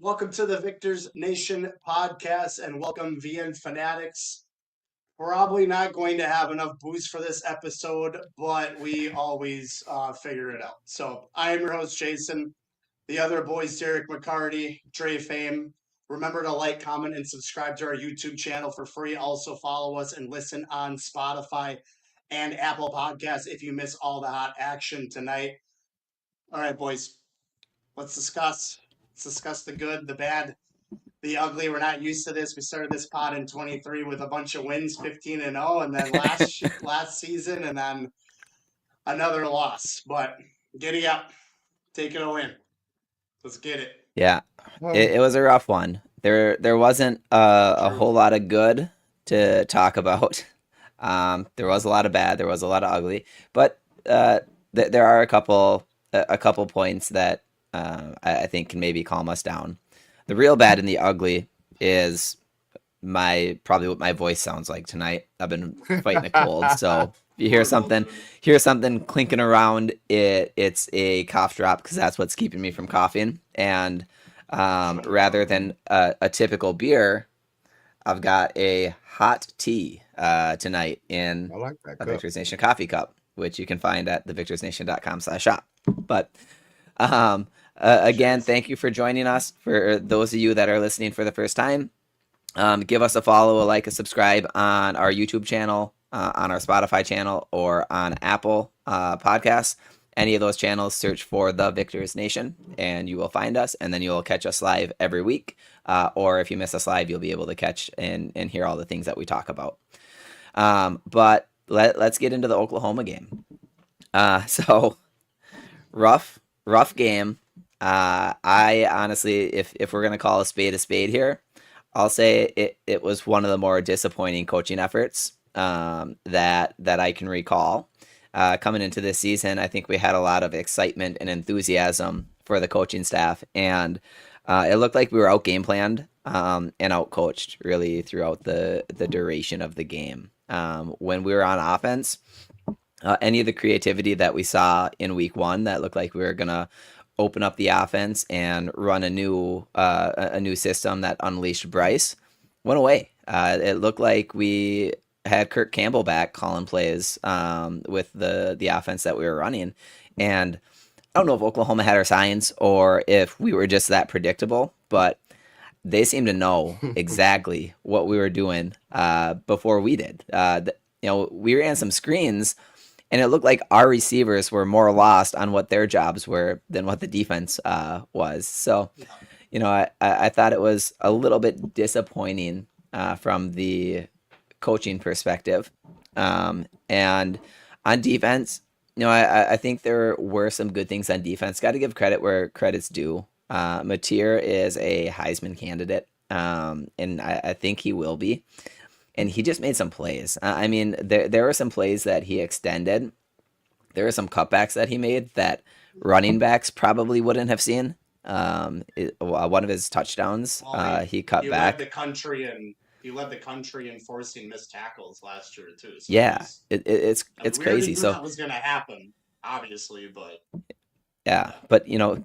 Welcome to the Victors Nation podcast and welcome VN fanatics. Probably not going to have enough booze for this episode, but we always figure it out. So I am your host, Jason. The other boys, Derek McCarty, Dre Fame. Remember to like, comment, and subscribe to our YouTube channel for free. Also follow us and listen on Spotify and Apple Podcasts if you miss all the hot action tonight. All right, boys, let's discuss. Let's discuss the good, the bad, the ugly. We're not used to this. We started this pod in 23 with a bunch of wins, 15-0, and then last season, and then another loss. But giddy up, take it away. Let's get it. Yeah, it was a rough one. There wasn't a True. whole lot of good to talk about. There was a lot of bad. There was a lot of ugly, but there are a couple points that I think can maybe calm us down. The real bad and the ugly is probably what my voice sounds like tonight. I've been fighting a cold, so if you hear something clinking around, it's a cough drop because that's what's keeping me from coughing. And rather than a typical beer, I've got a hot tea tonight in I like that a cup. Victor's Nation coffee cup, which you can find at thevictorsnation.com/shop. But again, thank you for joining us. For those of you that are listening for the first time, give us a follow, a like, a subscribe on our YouTube channel, on our Spotify channel, or on Apple Podcasts. Any of those channels, search for The Victors Nation, and you will find us, and then you will catch us live every week. Or if you miss us live, you'll be able to catch and hear all the things that we talk about. But let's get into the Oklahoma game. So rough game. I honestly, if we're gonna call a spade here, I'll say it was one of the more disappointing coaching efforts that I can recall. Coming into this season, I think we had a lot of excitement and enthusiasm for the coaching staff, and it looked like we were out game planned and out coached really throughout the duration of the game. When we were on offense, any of the creativity that we saw in week one that looked like we were gonna open up the offense and run a new system that unleashed Bryce went away. It looked like we had Kirk Campbell back calling plays with the offense that we were running, and I don't know if Oklahoma had our signs or if we were just that predictable, but they seemed to know exactly what we were doing before we did. We ran some screens, and it looked like our receivers were more lost on what their jobs were than what the defense was. So, I thought it was a little bit disappointing from the coaching perspective. And on defense, I think there were some good things on defense. Got to give credit where credit's due. Mateer is a Heisman candidate, and I think he will be. And he just made some plays. I mean, there were some plays that he extended. There were some cutbacks that he made that running backs probably wouldn't have seen. One of his touchdowns, he cut back. He led the country in forcing missed tackles last year too. So Yeah, it's we crazy. already knew So that was going to happen, obviously, but yeah, but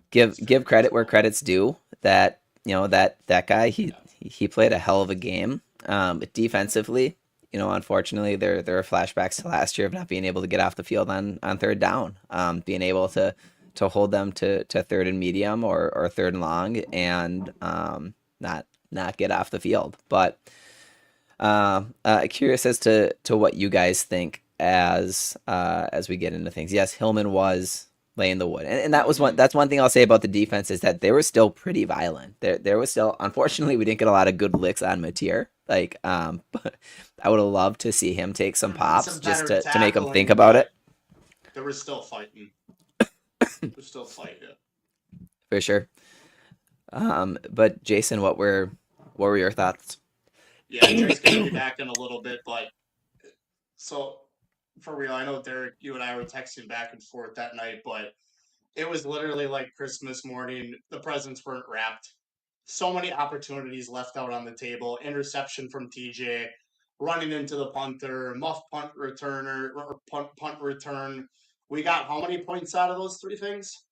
give credit where credit's due. That that guy he played a hell of a game. Defensively, unfortunately, there are flashbacks to last year of not being able to get off the field on third down, being able to hold them to third and medium or third and long, and not get off the field. But curious as to what you guys think as we get into things. Yes, Hillman was laying the wood, and that's one thing I'll say about the defense is that they were still pretty violent. There was still, unfortunately, we didn't get a lot of good licks on Mateer. But I would have loved to see him take some pops just to make him think about it. They were still fighting. They're still fighting. For sure. But Jason, what were your thoughts? Yeah, Dre's gonna be back in a little bit, but so for real, I know Derek, you and I were texting back and forth that night, but it was literally like Christmas morning. The presents weren't wrapped. So many opportunities left out on the table. Interception from TJ, running into the punter, muff punt returner, or punt return. We got how many points out of those three things?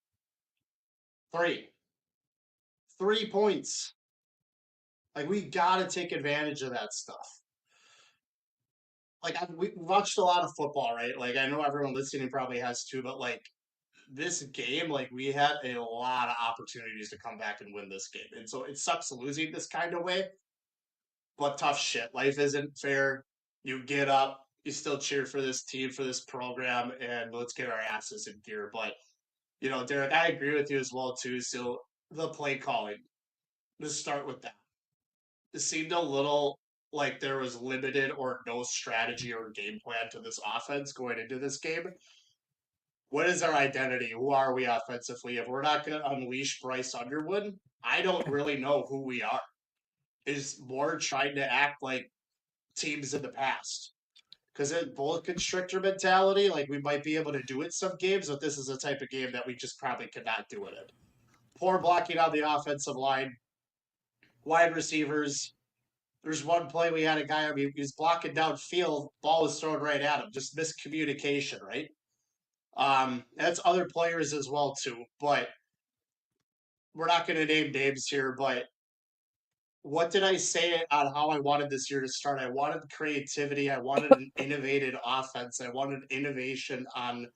Three. 3 points. Like, we got to take advantage of that stuff. Like, we watched a lot of football, right? Like, I know everyone listening probably has too, but like, this game, like, we had a lot of opportunities to come back and win this game. And so it sucks losing this kind of way, but tough shit. Life isn't fair. You get up, you still cheer for this team, for this program, and let's get our asses in gear. But, Derek, I agree with you as well, too. So the play calling, let's start with that. It seemed a little like there was limited or no strategy or game plan to this offense going into this game. What is our identity? Who are we offensively? If we're not going to unleash Bryce Underwood, I don't really know who we are. Is more trying to act like teams in the past. Because it's bullet constrictor mentality, like we might be able to do it some games, but this is a type of game that we just probably could not do it in. Poor blocking on the offensive line, wide receivers. There's one play we had a guy, he was blocking downfield, ball was thrown right at him. Just miscommunication, right? That's other players as well, too. But we're not going to name names here, but what did I say on how I wanted this year to start? I wanted creativity. I wanted an innovative offense. I wanted innovation on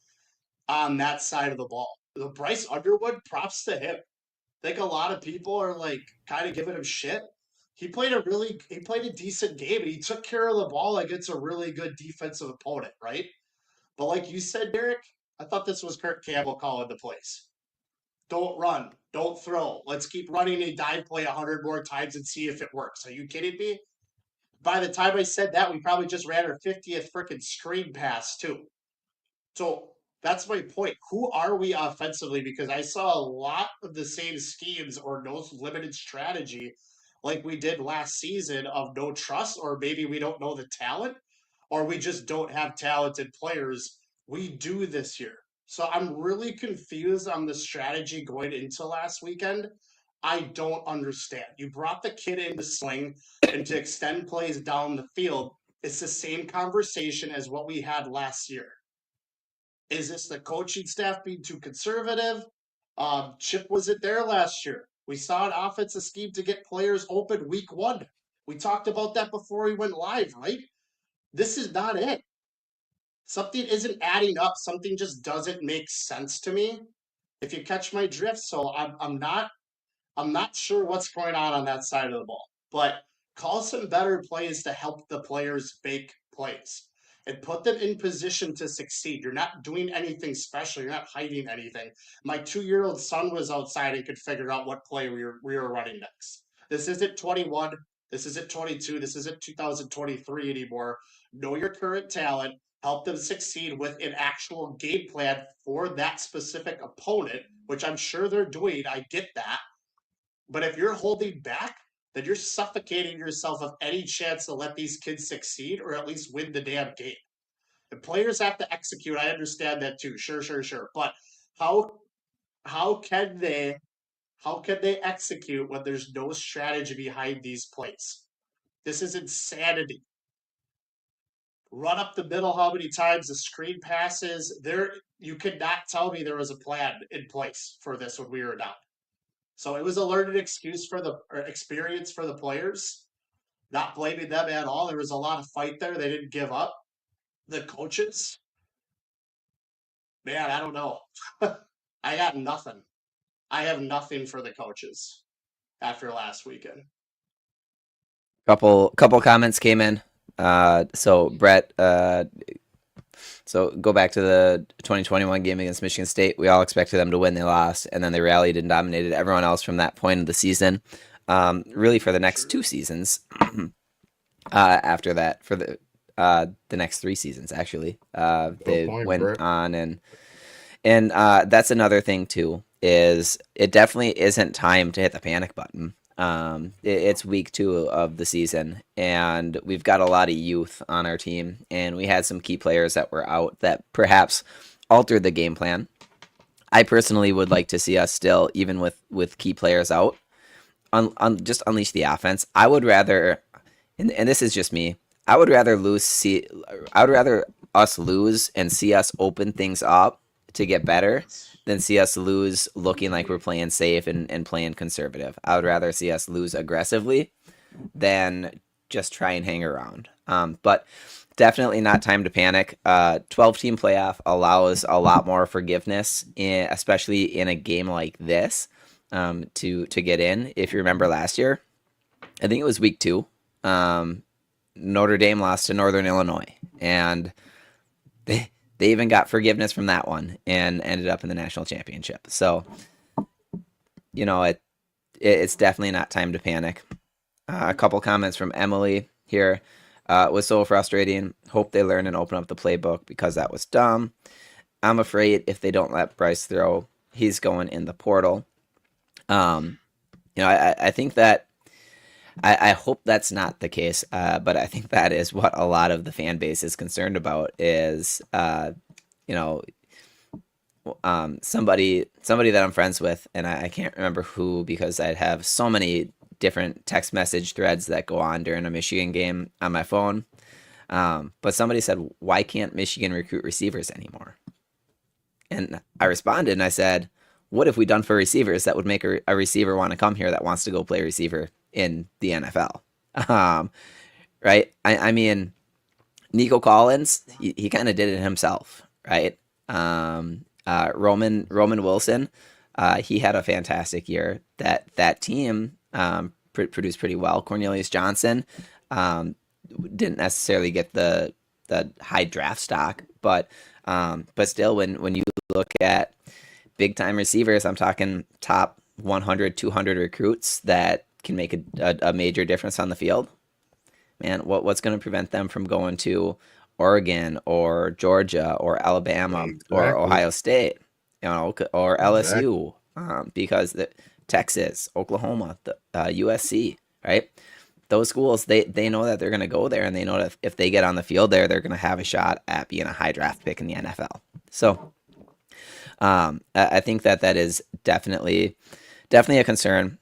that side of the ball. The Bryce Underwood, props to him. I think a lot of people are like kind of giving him shit. He played a decent game and he took care of the ball against a really good defensive opponent, right? But like you said, Derek, I thought this was Kirk Campbell calling the plays. Don't run. Don't throw. Let's keep running a dive play 100 more times and see if it works. Are you kidding me? By the time I said that, we probably just ran our 50th freaking screen pass, too. So that's my point. Who are we offensively? Because I saw a lot of the same schemes or no limited strategy like we did last season of no trust, or maybe we don't know the talent, or we just don't have talented players. We do this year. So I'm really confused on the strategy going into last weekend. I don't understand. You brought the kid in to sling and to extend plays down the field. It's the same conversation as what we had last year. Is this the coaching staff being too conservative? Chip wasn't there last year. We saw an offensive scheme to get players open week one. We talked about that before we went live, right? This is not it. Something isn't adding up. Something just doesn't make sense to me. If you catch my drift, so I'm not sure what's going on that side of the ball. But call some better plays to help the players make plays and put them in position to succeed. You're not doing anything special. You're not hiding anything. My 2-year-old son was outside and could figure out what play we were running next. This isn't 21. This isn't 22. This isn't 2023 anymore. Know your current talent. Help them succeed with an actual game plan for that specific opponent, which I'm sure they're doing. I get that. But if you're holding back, then you're suffocating yourself of any chance to let these kids succeed or at least win the damn game. The players have to execute. I understand that too. Sure. But how can they execute when there's no strategy behind these plays? This is insanity. Run up the middle how many times, the screen passes. You could not tell me there was a plan in place for this when we were down. So it was a learned experience for the players. Not blaming them at all. There was a lot of fight there. They didn't give up. The coaches, man, I don't know. I got nothing. I have nothing for the coaches after last weekend. Couple comments came in. So Brett, so go back to the 2021 game against Michigan State. We all expected them to win. They lost, and then they rallied and dominated everyone else from that point of the season. Really for the next 2 seasons. After that, for the next 3 seasons, actually, they went Brett. On and that's another thing too. Is it definitely isn't time to hit the panic button. It's week 2 of the season, and we've got a lot of youth on our team, and we had some key players that were out that perhaps altered the game plan. I personally would like to see us still, even with key players out, just unleash the offense. I would rather, and this is just me, I would rather us lose and see us open things up to get better than see us lose looking like we're playing safe and playing conservative. I would rather see us lose aggressively than just try and hang around. But definitely not time to panic. 12-team playoff allows a lot more forgiveness, especially in a game like this, to get in. If you remember last year, I think it was week 2. Notre Dame lost to Northern Illinois, and they even got forgiveness from that one and ended up in the national championship. So, it's definitely not time to panic. A couple comments from Emily here. It was so frustrating. Hope they learn and open up the playbook because that was dumb. I'm afraid if they don't let Bryce throw, he's going in the portal. I think that I hope that's not the case, but I think that is what a lot of the fan base is concerned about is, somebody that I'm friends with, and I can't remember who because I'd have so many different text message threads that go on during a Michigan game on my phone. But somebody said, why can't Michigan recruit receivers anymore? And I responded and I said, what have we done for receivers that would make a receiver want to come here that wants to go play receiver in the NFL? Right? I mean, Nico Collins, he kind of did it himself, right? Roman Wilson, he had a fantastic year. That team produced pretty well. Cornelius Johnson didn't necessarily get the high draft stock, but still, when you look at big time receivers, I'm talking top 100, 200 recruits that can make a major difference on the field. Man, what's going to prevent them from going to Oregon or Georgia or Alabama or Ohio State, or LSU, because Texas, Oklahoma, USC, right? Those schools, they know that they're going to go there, and they know that if they get on the field there, they're going to have a shot at being a high draft pick in the NFL. So I think that is definitely a concern.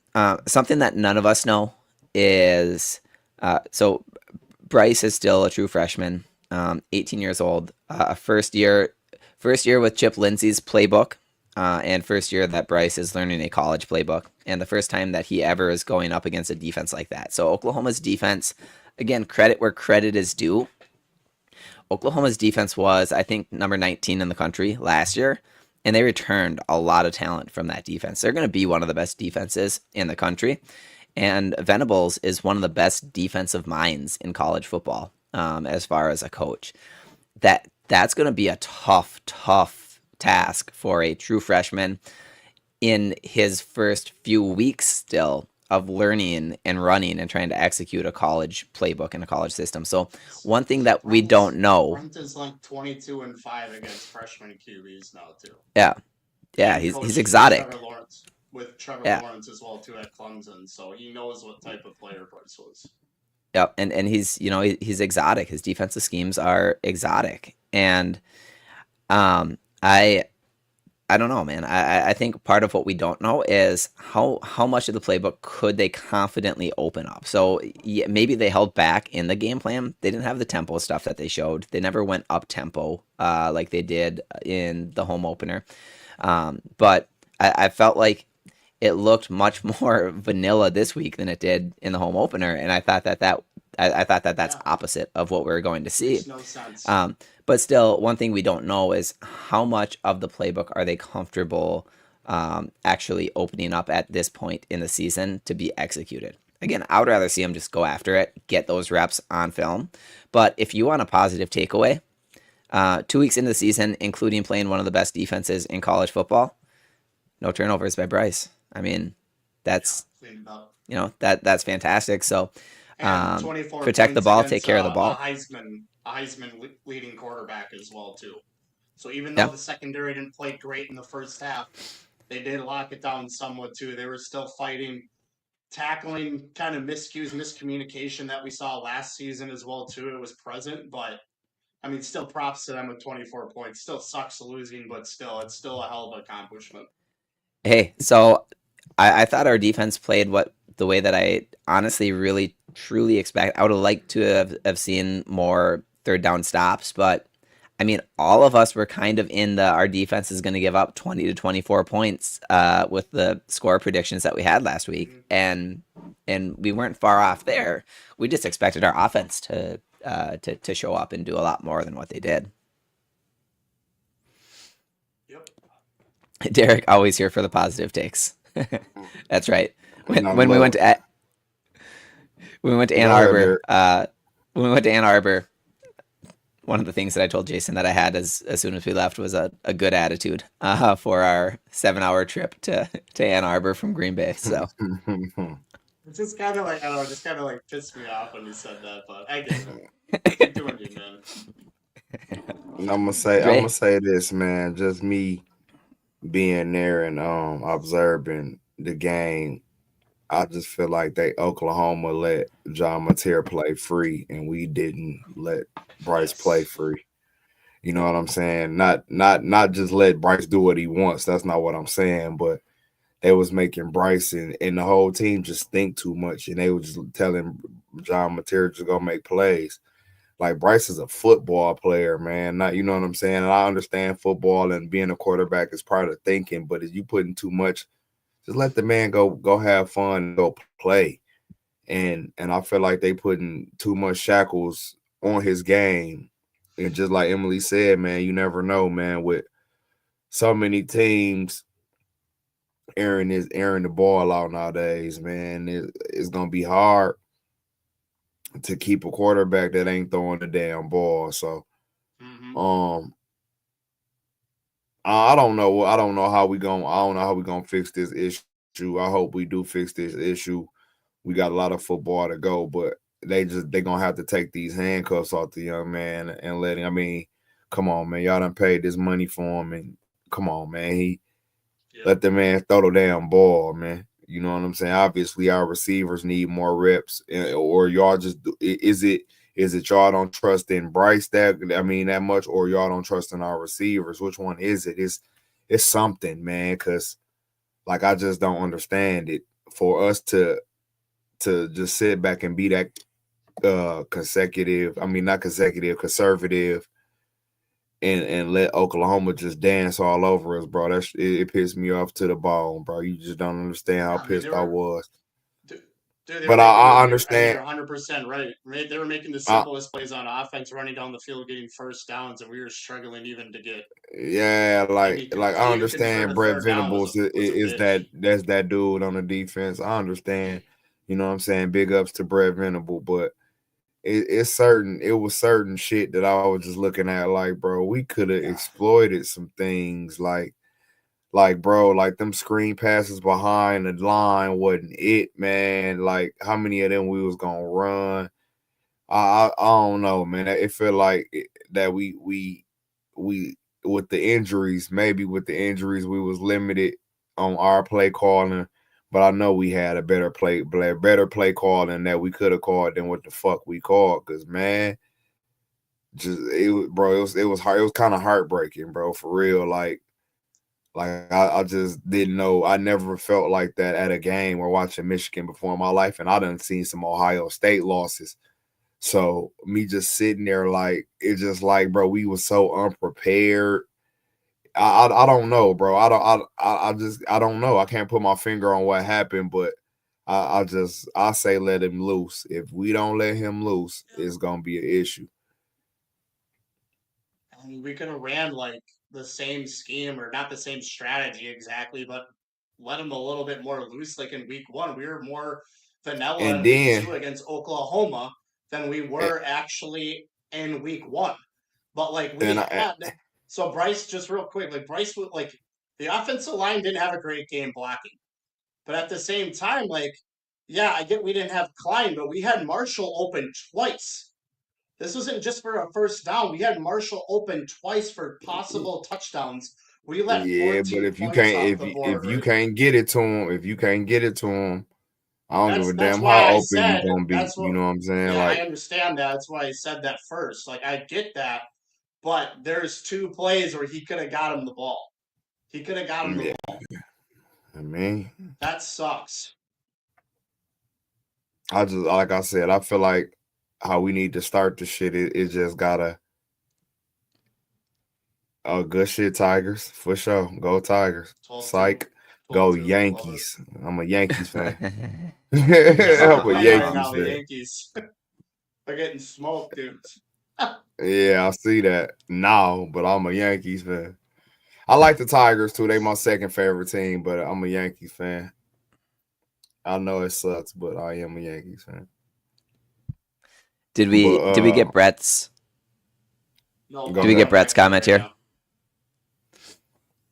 Something that none of us know is, so Bryce is still a true freshman, 18 years old, first year with Chip Lindsey's playbook, and first year that Bryce is learning a college playbook, and the first time that he ever is going up against a defense like that. So Oklahoma's defense, again, credit where credit is due. Oklahoma's defense was, I think, number 19 in the country last year, and they returned a lot of talent from that defense. They're going to be one of the best defenses in the country, and Venables is one of the best defensive minds in college football, as far as a coach. That's going to be a tough task for a true freshman in his first few weeks still of learning and running and trying to execute a college playbook and a college system. So one thing that we don't know. Brent is like 22-5 against freshman QBs now too. Yeah, he's exotic. With Trevor Lawrence as well too at Clemson, so he knows what type of player Bryce was. Yep, and he's he's exotic. His defensive schemes are exotic, and I don't know, man. I think part of what we don't know is how much of the playbook could they confidently open up. So maybe they held back in the game plan. They didn't have the tempo stuff that they showed. They never went up tempo like they did in the home opener. But I felt like it looked much more vanilla this week than it did in the home opener, and I thought that's opposite of what we're going to see. Makes no sense. But still, one thing we don't know is how much of the playbook are they comfortable actually opening up at this point in the season to be executed. Again, I would rather see them just go after it, get those reps on film. But if you want a positive takeaway, 2 weeks into the season, including playing one of the best defenses in college football, no turnovers by Bryce. I mean, that's that's fantastic. So protect the ball, take care of the ball. A Heisman leading quarterback as well too. So even though the secondary didn't play great in the first half, they did lock it down somewhat too. They were still fighting, tackling kind of miscommunication that we saw last season as well too. It was present, but I mean, still props to them with 24 points. Still sucks losing, but still, it's still a hell of an accomplishment. Hey, so I thought our defense played the way that I honestly really truly expect. I would have liked to have seen more third down stops, but I mean, all of us were kind of in our defense is going to give up 20 to 24 points with the score predictions that we had last week, and we weren't far off there. We just expected our offense to show up and do a lot more than what they did. Yep. Derek, always here for the positive takes. That's right. And I When we love went to Ann go ahead, Arbor, Derek. when we went to Ann Arbor, one of the things that I told Jason that I had as soon as we left was a good attitude for our 7-hour trip to Ann Arbor from Green Bay. So It's just kind of like, I don't know, it just kind of like pissed me off when you said that, but I get it. Keep doing you, man. And I'm gonna Dre, say this, man. Just me being there and observing the game. I just feel like Oklahoma let John Mateer play free, and we didn't let Bryce play Yes. free. You know what I'm saying? Not just let Bryce do what he wants. That's not what I'm saying, but they was making Bryce and the whole team just think too much, and they was just telling John Mateer to go make plays. Like Bryce is a football player, man. Not, you know what I'm saying? And I understand football and being a quarterback is part of thinking, but if you putting too much, just let the man go have fun and go play. And I feel like they putting too much shackles on his game. And just like Emily said, man, you never know, man, with so many teams airing the ball out nowadays, man. It's gonna be hard to keep a quarterback that ain't throwing the damn ball. So um I don't know. I don't know how we gonna fix this issue. I hope we do fix this issue. We got a lot of football to go, but they gonna have to take these handcuffs off the young man and let him. I mean, come on, man. Y'all done paid this money for him, and come on, man. Let the man throw the damn ball, man. You know what I'm saying? Obviously, our receivers need more reps, or y'all just is it y'all don't trust in Bryce that much, or y'all don't trust in our receivers? Which one is it? It's something, man. Because like I just don't understand it. For us to just sit back and be that conservative, and let Oklahoma just dance all over us, bro. It pissed me off to the bone, bro. You just don't understand how Yeah, I mean, pissed I was. dude, they were But making I I mean, understand. you're 100% right. They were making the I, simplest plays on offense, running down the field, getting first downs, and we were struggling even to get yeah, anything. I To even convert understand. a Brett third down Venables was a is bitch. that's that dude on the defense. I understand. You know what I'm saying? Big ups to Brett Venable, but it was certain shit that I was just looking at like, bro, we could have exploited some things like bro, like them screen passes behind the line wasn't it, man. Like how many of them we was gonna run? I don't know, man. It felt like that we with the injuries, maybe with the injuries, we was limited on our play calling. But I know we had a better play calling that we could have called than what the fuck we called. Cause man, it was hard. It was kind of heartbreaking, bro, for real. Like I just didn't know. I never felt like that at a game or watching Michigan before in my life, and I done seen some Ohio State losses. So me just sitting there like it's just like, bro, we was so unprepared. I don't know, bro. I don't know. I can't put my finger on what happened, but I say let him loose. If we don't let him loose, it's gonna be an issue. I mean, we could have ran like the same scheme or not the same strategy exactly, but let them a little bit more loose. Like in week one, we were more vanilla And in week then two against Oklahoma than we were actually in week one. But like we and had, so Bryce, just real quick, like Bryce was like the offensive line didn't have a great game blocking, but at the same time, like yeah, I get we didn't have Klein, but we had Marshall open twice. This wasn't just for a first down. We had Marshall open twice for possible touchdowns. We let yeah, but 14 points off the board, if you right? can't get it to him, if you can't get it to him, I don't give a That's damn why how I open you said gonna be. that's You what. know what I'm saying? Yeah, I Like, understand that. That's why I said that first. Like I get that, but there's two plays where he could have got him the ball. He could have got him the yeah, ball. I mean, That sucks. I just like I said, I feel like how we need to start the shit. It just gotta Oh, good shit, Tigers for sure. Go Tigers. 12-2. Psych. Go 12-2. Yankees. I'm a Yankees fan. That's how I'm we're a playing right Yankees now, the fan. Yankees. They're getting smoked, dude. Yeah, I see that now, but I'm a Yankees fan. I like the Tigers too. They my second favorite team, but I'm a Yankees fan. I know it sucks, but I am a Yankees fan. Did we get Brett's? No, Did we get Brett's comment here?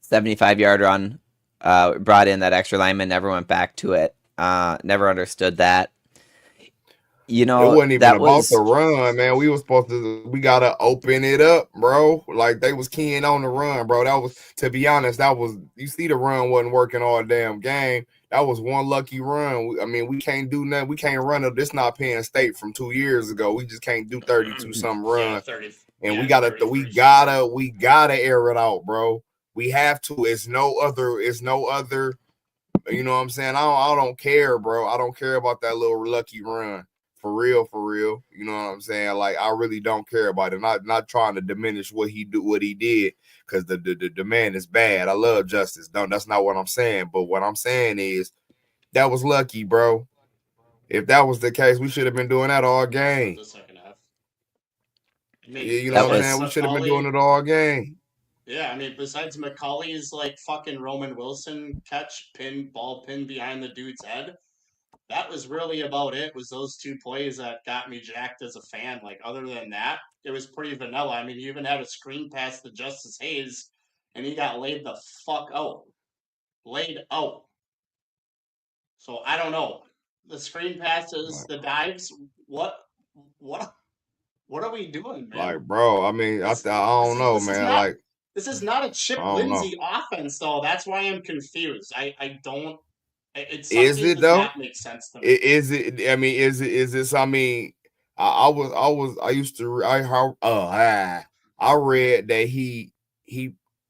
75-yard run. Brought in that extra lineman. Never went back to it. Never understood that. You know, it wasn't even about the run, man. We gotta open it up, bro. Like they was keying on the run, bro. That was, to be honest, you see the run wasn't working all damn game. That was one lucky run. I mean, we can't do nothing. We can't run it. This not Penn State from 2 years ago. We just can't do 32 something run. Yeah, 30. And yeah, we gotta air it out, bro. We have to. It's no other. You know what I'm saying? I don't care, bro. I don't care about that little lucky run. For real. You know what I'm saying? Like, I really don't care about it. Not trying to diminish what he did, because the man is bad. I love Justice. No, that's not what I'm saying. But what I'm saying is that was lucky, bro. If that was the case, we should have been doing that all game. The second half. You know what I'm saying? We should have been doing it all game. Yeah, I mean, besides McCauley's like fucking Roman Wilson catch, ball pin behind the dude's head, that was really about it. Was those two plays that got me jacked as a fan. Like, other than that, it was pretty vanilla. I mean, you even had a screen pass to Justice Hayes, and he got laid the fuck out. Laid out. So I don't know. The screen passes, the dives. What are we doing, man? Like, bro, I mean, I don't know, man. This is not a Chip Lindsey offense, though. That's why I'm confused. I don't. It's something is it does though? Not make sense to me. Is it? I mean, is this? I mean, I read that he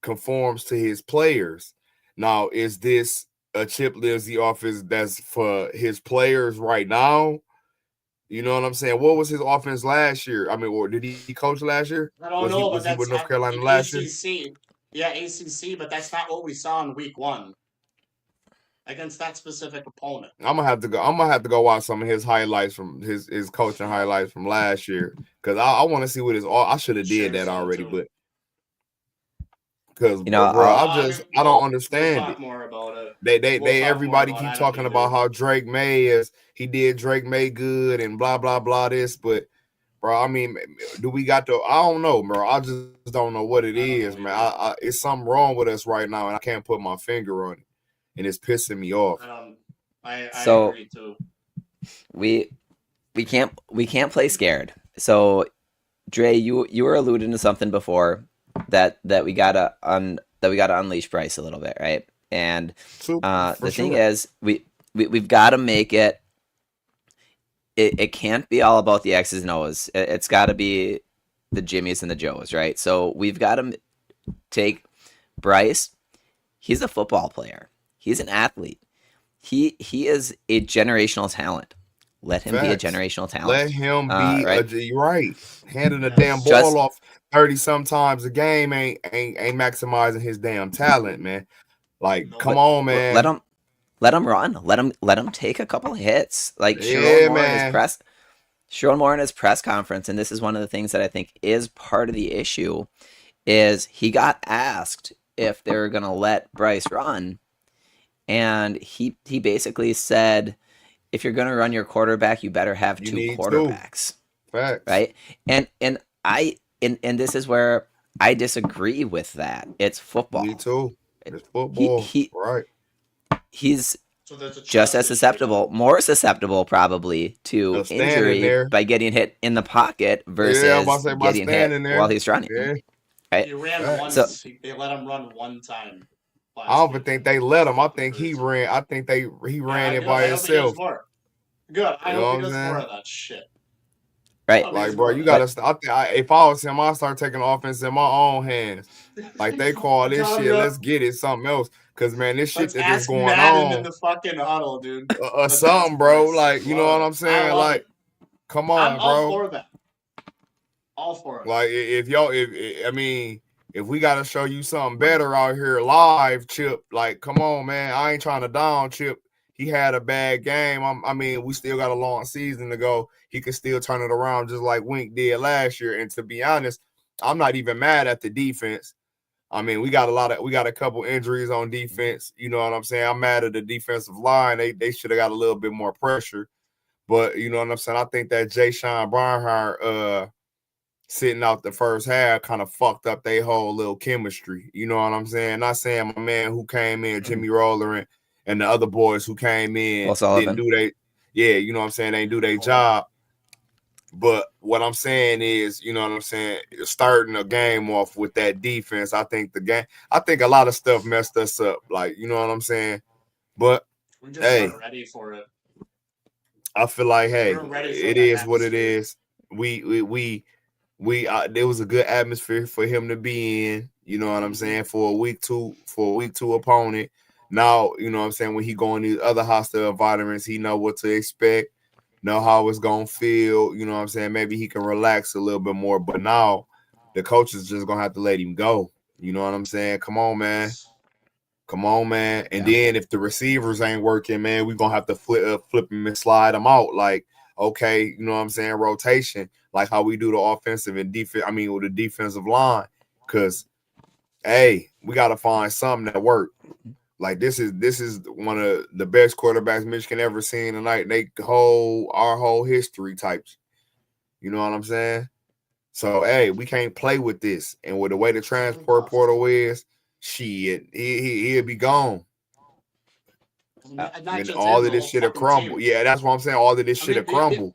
conforms to his players. Now, is this a Chip Lindsey offense that's for his players right now? You know what I'm saying? What was his offense last year? I mean, or did he coach last year? I don't know, was but he with North Carolina last year? Yeah, ACC, but that's not what we saw in week 1 against that specific opponent. I'm gonna have to go watch some of his highlights from his coaching highlights from last year, because I want to see what his. I should have did that already, but because I don't understand we'll talk more about it. They everybody keep talking about how Drake May did Drake May good and blah blah blah this, but bro, I mean, do we got to? I don't know, bro. I just don't know what it is, man. It's something wrong with us right now, and I can't put my finger on it, and it's pissing me off. I agree too. We can't play scared. So, Dre, you were alluding to something before that we gotta unleash Bryce a little bit, right? And the thing is, we've got to make it. It can't be all about the X's and O's. It's got to be the Jimmies and the Joes, right? So we've got to take Bryce. He's a football player. He's an athlete. He is a generational talent. Let him be a generational talent. Let him be right. Handing a damn ball off 30 sometimes a game ain't maximizing his damn talent, man. Like, come on, man. Let him run. Let him take a couple of hits. Like Sherrone Moore in his press conference, and this is one of the things that I think is part of the issue, is he got asked if they were gonna let Bryce run, and he basically said, if you're gonna run your quarterback, you better have two quarterbacks. Facts. Right? And this is where I disagree with that. It's football. Me too. It's football. Right. He's just as susceptible, more susceptible probably to injury by getting hit in the pocket versus getting hit while he's running. Yeah. Right? He ran once. They let him run one time. I don't even think they let him. I think he ran. I think he ran it by himself. Good. I hope he does more of that shit. Right. Like, bro, you gotta stop. If I was him, I'd start taking offense in my own hands. Like, they call this shit, let's get it something else. Because, man, this shit that is going on in the fucking huddle, dude. Something, bro. Like, you know what I'm saying? Like, come on, I'm bro. all for that. All for it. Like, if if we got to show you something better out here live, Chip, like, come on, man. I ain't trying to down Chip. He had a bad game. I mean, we still got a long season to go. He can still turn it around just like Wink did last year. And to be honest, I'm not even mad at the defense. I mean, we got a couple injuries on defense. You know what I'm saying? I'm mad at the defensive line. They should have got a little bit more pressure. But you know what I'm saying? I think that Jay Sean Barnhart sitting out the first half kind of fucked up their whole little chemistry. You know what I'm saying? Not saying my man who came in, Jimmy Roller, and the other boys who came in didn't do you know what I'm saying? They didn't do their job. But what I'm saying is, you know what I'm saying, starting a game off with that defense, I think a lot of stuff messed us up. Like, you know what I'm saying? But we just weren't ready for it. I feel like, hey, it is what it is. There was a good atmosphere for him to be in, you know what I'm saying, for a week two opponent. Now, you know what I'm saying, when he go in these other hostile environments, he know what to expect, know how it's gonna feel, you know what I'm saying? Maybe he can relax a little bit more, but now the coach is just gonna have to let him go. You know what I'm saying? Come on, man. And then if the receivers ain't working, man, we're gonna have to flip him and slide them out. Like, okay, you know what I'm saying, rotation, like how we do the offensive and defense. I mean, with the defensive line, because hey, we gotta find something that work. Like this is one of the best quarterbacks Michigan ever seen tonight. Our whole history types. You know what I'm saying? So hey, we can't play with this. And with the way the transfer portal is, shit, he'll be gone. And all of this shit will crumble. Yeah, that's what I'm saying. All of this shit will crumble.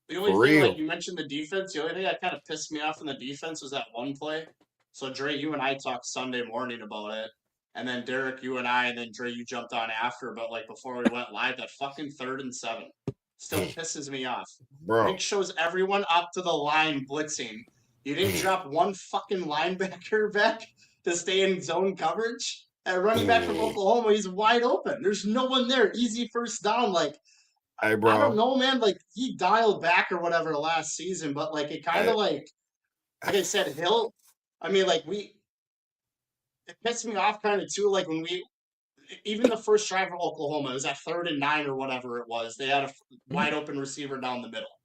The only thing, like you mentioned the defense, the only thing that kind of pissed me off in the defense was that one play. So Dre, you and I talked Sunday morning about it. And then Derek, you and I, and then Dre, you jumped on after. But like before we went live, that fucking 3rd and 7 still pisses me off. Bro. Rick shows everyone up to the line blitzing. You didn't drop one fucking linebacker back to stay in zone coverage. And running back from Oklahoma, he's wide open. There's no one there. Easy first down. Like, hey, bro. I don't know, man. Like, he dialed back or whatever last season, but like it kind of like I said, Hill. I mean, like it pissed me off kind of too. Like when even the first drive for Oklahoma, it was at 3rd and 9 or whatever it was. They had a wide open receiver down the middle.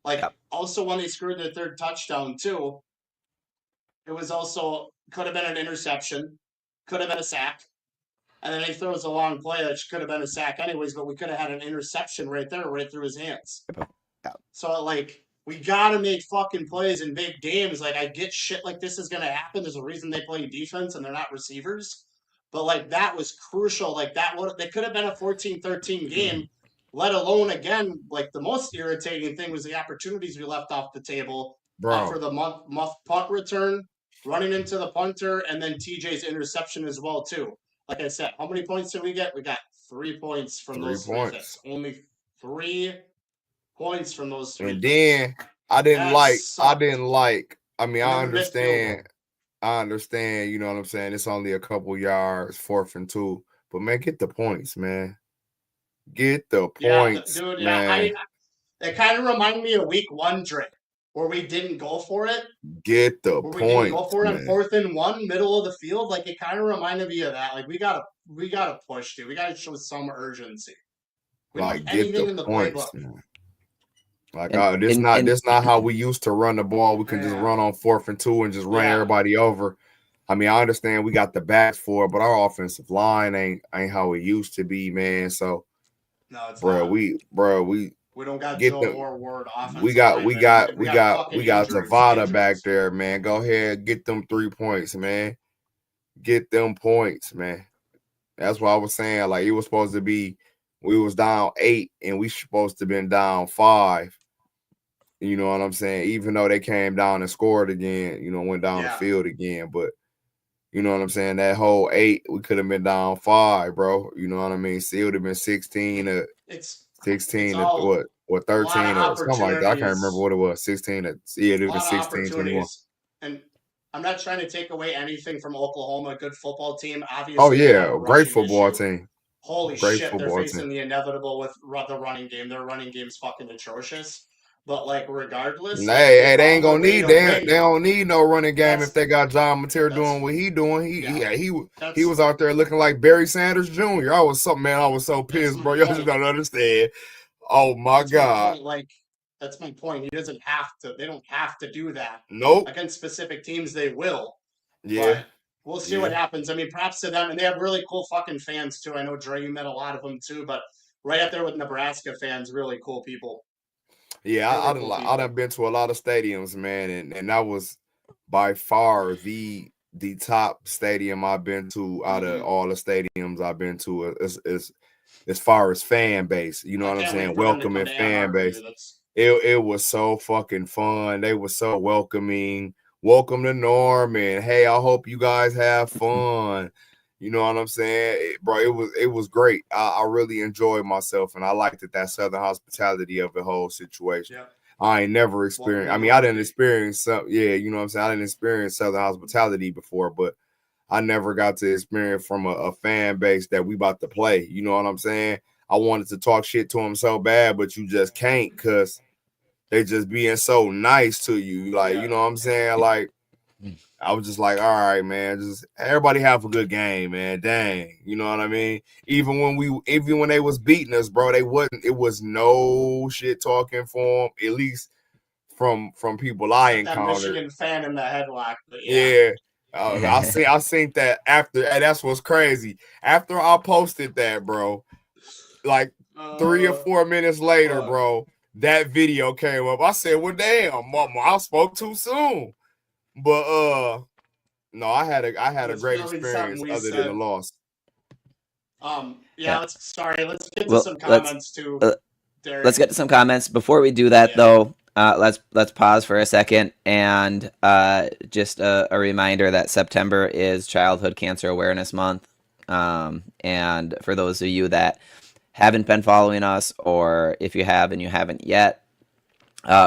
Like also when they scored their 3rd touchdown too, it was also could have been an interception, could have been a sack. And then he throws a long play that could have been a sack anyways, but we could have had an interception right there, right through his hands. So, like, we got to make fucking plays in big games. Like, I get shit like this is going to happen. There's a reason they play defense and they're not receivers. But, like, that was crucial. Like, they could have been a 14-13 game, let alone, again, like, the most irritating thing was the opportunities we left off the table for the muff punt return, running into the punter, and then TJ's interception as well, too. Like I said, how many points did we get? We got 3 points from those 3 things. Only 3 points from those 3 and things. Then I didn't like. I mean, I understand, you know what I'm saying? It's only a couple yards, 4th and 2. But man, get the points, man. Get the points. Dude, man. It kind of reminded me of week 1, Drake, where we didn't go for it. Get the points. We didn't go for it on 4th and 1, middle of the field. Like it kind of reminded me of that. Like we gotta push, dude. We gotta show some urgency. We like don't anything in the points, playbook. Man. Like this not how we used to run the ball. We can just run on 4th and 2 and just run everybody over. I mean, I understand we got the backs for it, but our offensive line ain't how it used to be, man. So, no, it's not. We don't got Joe or Ward offensive. We got Zavada back there, man. Go ahead, get them 3 points, man. Get them points, man. That's what I was saying. Like it was supposed to be, we was down 8 and we supposed to been down 5. You know what I'm saying? Even though they came down and scored again, you know, went down the field again. But you know what I'm saying? That whole 8, we could have been down 5, bro. You know what I mean? So it would have been 16 16 or 13 or something like that. I can't remember what it was. 16 it was 16, 21. And I'm not trying to take away anything from Oklahoma, a good football team. Obviously, oh yeah, great football team. Holy shit, they're facing the inevitable with the running game. Their running game's fucking atrocious. But like regardless, like Hey, they ain't found a gonna way need to they win. don't need no running game if That's they got John Mateer that's doing what he doing. He that's was out there looking like Barry Sanders Jr. I was so that's pissed, my bro. Y'all just point. don't understand. Oh my That's my God. point. Like that's my point. He doesn't have to. They don't have to do that Nope. against specific teams. They will, Yeah. but we'll see Yeah. what happens. I mean, props to them, and they have really cool fucking fans too. I know Dre, you met a lot of them too, but right up there with Nebraska fans, really cool people. Yeah, Really I cool I people. done been to a lot of stadiums, man, and that was by far the top stadium I've been to out of all the stadiums I've been to as far as fan base. You know I what I'm can't wait saying? for them to come Welcoming to Ann fan Arbor, base. dude. That's It was so fucking fun. They were so welcoming. Welcome to Norman. Hey, I hope you guys have fun. You know what I'm saying, bro? It was great. I really enjoyed myself, and I liked that Southern hospitality of the whole situation. yep. I ain't never Welcome experienced. to I mean, I didn't royalty. experience some. Yeah, you know what I'm saying. I didn't experience Southern hospitality before, but I never got to experience from a fan base that we about to play. You know what I'm saying? I wanted to talk shit to them so bad, but you just can't because they just being so nice to you. Like, Yeah. you know what I'm saying? Like, I was just like, all right, man, just everybody have a good game, man. Dang. You know what I mean? Even when they was beating us, bro, it was no shit talking for them, at least from people I Except that encountered. Michigan fan in the headlock, but yeah. Yeah. I seen that after, and that's what's crazy. After I posted that, bro, like 3 or 4 minutes later, Fuck. bro, that video came up. I said, well, damn, mama, I spoke too soon. But no, I had It a was great probably something experience we other than the said. loss. Yeah, Yeah. let's get to Well, some comments too, let's Derek. get to some comments. Before we do that, Yeah. though, let's pause for a second and just a reminder that September is Childhood Cancer Awareness Month. And for those of you that haven't been following us, or if you have and you haven't yet,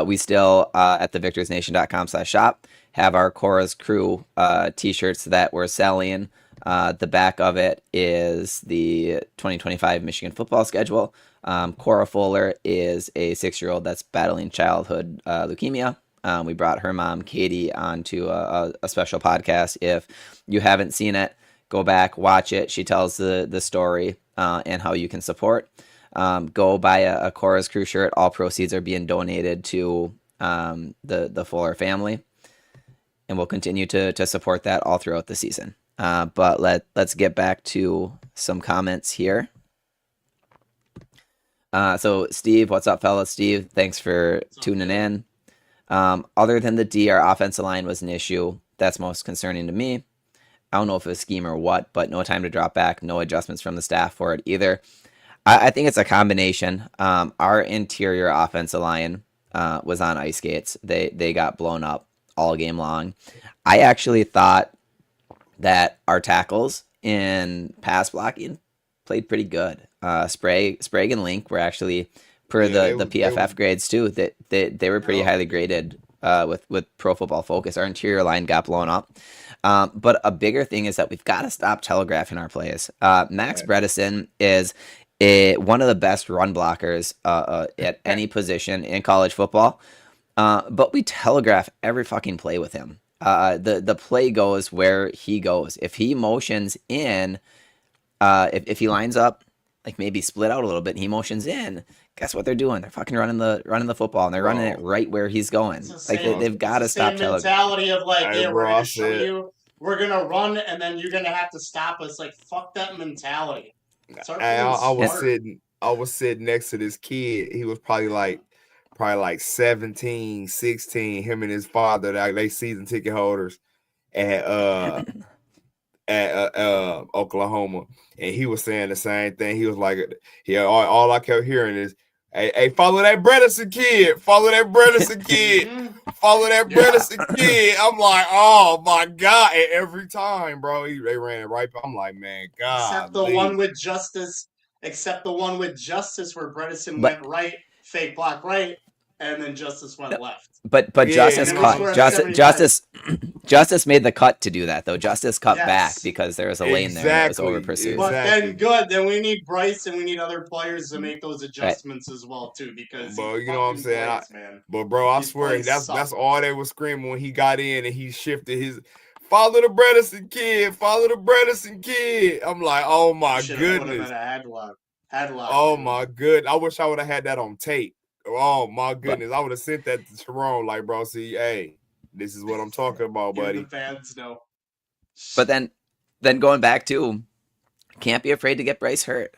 we still at thevictorsnation.com/shop have our Cora's Crew t-shirts that we're selling. The back of it is the 2025 Michigan football schedule. Cora Fuller is a 6-year-old that's battling childhood leukemia. We brought her mom, Katie, onto a special podcast. If you haven't seen it, go back, watch it. She tells the story and how you can support. Go buy a Cora's Crew shirt. All proceeds are being donated to the Fuller family, and we'll continue to support that all throughout the season. But let's get back to some comments here. So Steve, what's up, fellas? Steve, thanks for tuning in. Other than the D, our offensive line was an issue. That's most concerning to me. I don't know if it was scheme or what, but no time to drop back, no adjustments from the staff for it either. I think it's a combination. Our interior offensive line was on ice skates. They got blown up all game long. I actually thought that our tackles in pass blocking played pretty good. Sprague and Link were actually, per the PFF grades too, that they were pretty highly graded with Pro Football Focus. Our interior line got blown up. But a bigger thing is that we've got to stop telegraphing our plays. Max Bredesen is one of the best run blockers at any position in college football. But we telegraph every fucking play with him. The play goes where he goes. If he motions in, if he lines up, like maybe split out a little bit, and he motions in, guess what they're doing? They're fucking running the football, and they're running it right where he's going. Like they've got to stop mentality of like, Hey, yeah, bro, we're gonna show you, we're gonna run, and then you're gonna have to stop us. Like, fuck that mentality. I was sitting next to this kid. He was probably like 17, 16. Him and his father, they season ticket holders at Oklahoma, and he was saying the same thing. He was like, "Yeah, all I kept hearing is, hey, follow that Bredesen kid, follow that Bredesen kid, follow that Bredesen kid." I'm like, oh my god! And every time, bro, they ran it right. I'm like, man, God. Except the one with justice, where Bredesen went right, fake block right, and then Justice went left. But Yeah, Justice and then we cut. scored Justice 75. Justice made the cut to do that though. Justice cut Yes. back because there was a lane there and it was over pursued. But Exactly. then good. Then we need Bryce and we need other players to make those adjustments as well too, because But he you know what I'm fucking saying? plays, man. But bro, I These swear plays that's suck. all they was screaming when he got in and he shifted his follow the Bredesen kid, follow the Bredesen kid. I'm like, oh my Should have put him goodness. in a headlock. Oh dude. my good. I wish I would have had that on tape. Oh my goodness. I would have sent that to Sherrone, like, bro, see, hey, this is what I'm talking about, Give buddy. the fans know. But then going back to, can't be afraid to get Bryce hurt.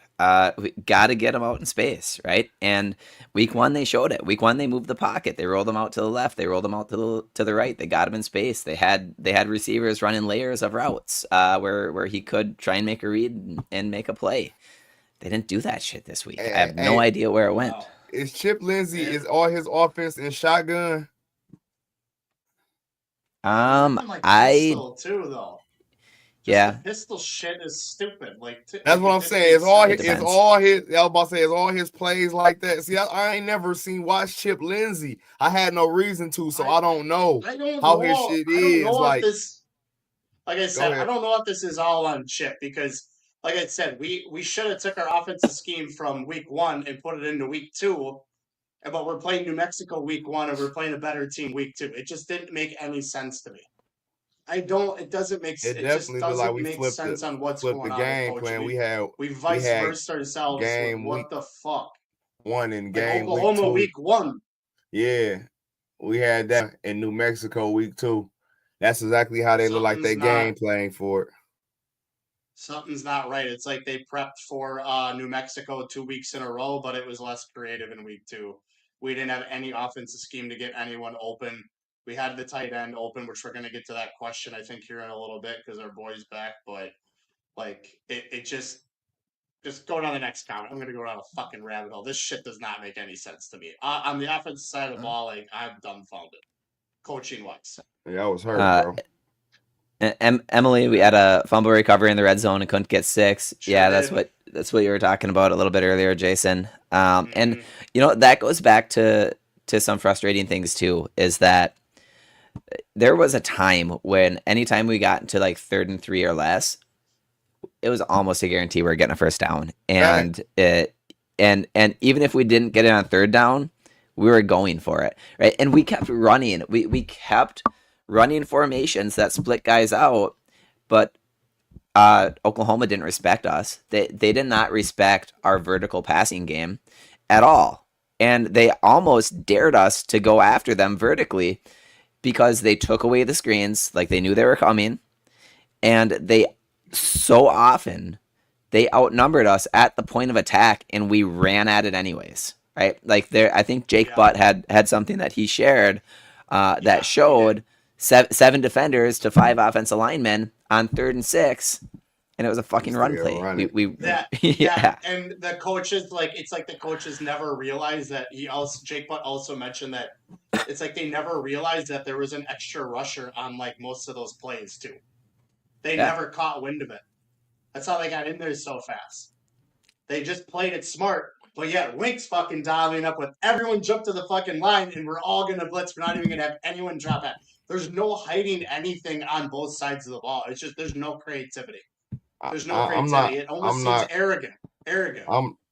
We got to get him out in space, right? And week 1 they showed it. Week 1 they moved the pocket. They rolled him out to the left. They rolled him out to the right. They got him in space. They had receivers running layers of routes where he could try and make a read and make a play. They didn't do that shit this week. I have no idea where it went. Wow. Is Chip Lindsey is all his offense in shotgun? Like pistol too though. Yeah. The pistol shit is stupid. Like that's what I'm saying. It's all his. I was about to say it's all his plays like that. See, I ain't never watch Chip Lindsey. I had no reason to, so I don't know how his shit is. Like I said, I don't know if this is all on Chip because, like I said, we should have took our offensive scheme from week 1 and put it into week 2. But we're playing New Mexico week 1 and we're playing a better team week 2. It just didn't make any sense to me. It doesn't make sense. It just doesn't make sense on what's going on. Game plan. We vice versa ourselves. What the fuck? 1 in game Oklahoma week 1. Yeah, we had that in New Mexico week 2. That's exactly how they look like they game playing for it. Something's not right. It's like they prepped for New Mexico 2 weeks in a row, but it was less creative in week 2. We didn't have any offensive scheme to get anyone open. We had the tight end open, which we're going to get to that question, I think, here in a little bit because our boy's back. But, like, it just go down the next comment. I'm going to go down a fucking rabbit hole. This shit does not make any sense to me. On the offensive side of the ball, like, I'm dumbfounded. Coaching-wise. Yeah, I was hurt, bro. Emily, we had a fumble recovery in the red zone and couldn't get 6. Sure yeah, did. that's what you were talking about a little bit earlier, Jason. And you know that goes back to some frustrating things too. Is that there was a time when anytime we got into like 3rd and 3 or less, it was almost a guarantee we were getting a first down. And and even if we didn't get it on 3rd down, we were going for it, right? And we kept running. We kept running formations that split guys out, but Oklahoma didn't respect us. They did not respect our vertical passing game at all. And they almost dared us to go after them vertically because they took away the screens, like they knew they were coming, and they so often they outnumbered us at the point of attack, and we ran at it anyways, right? Like I think Jake Butt had something that he shared that showed 7 defenders to 5 offensive linemen on 3rd and 6, and it was a fucking run play. And the coaches, it's like the coaches never realized that Jake Butt also mentioned that it's like they never realized that there was an extra rusher on like most of those plays too. They never caught wind of it. That's how they got in there so fast. They just played it smart. But yeah, Wink's fucking dialing up with everyone jump to the fucking line and we're all going to blitz. We're not even going to have anyone drop back. There's no hiding anything on both sides of the ball. It's just there's no creativity. There's no creativity. It almost seems arrogant.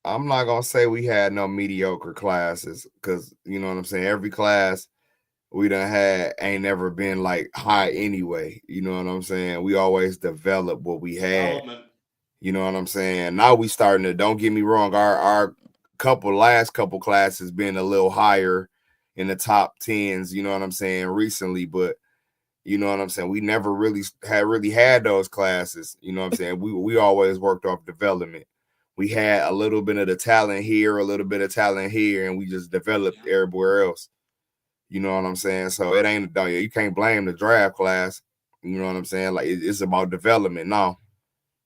I'm not going to say we had no mediocre classes because, you know what I'm saying, every class we done had ain't never been like high anyway. You know what I'm saying? We always develop what we had. You know what I'm saying? Now we starting to, don't get me wrong, our last couple classes been a little higher in the top 10s, you know what I'm saying, recently, but you know what I'm saying? We never really had those classes. You know what I'm saying? We always worked off development. We had a little bit of the talent here, a little bit of talent here, and we just developed everywhere else. You know what I'm saying? So it ain't, you can't blame the draft class. You know what I'm saying? Like it's about development now.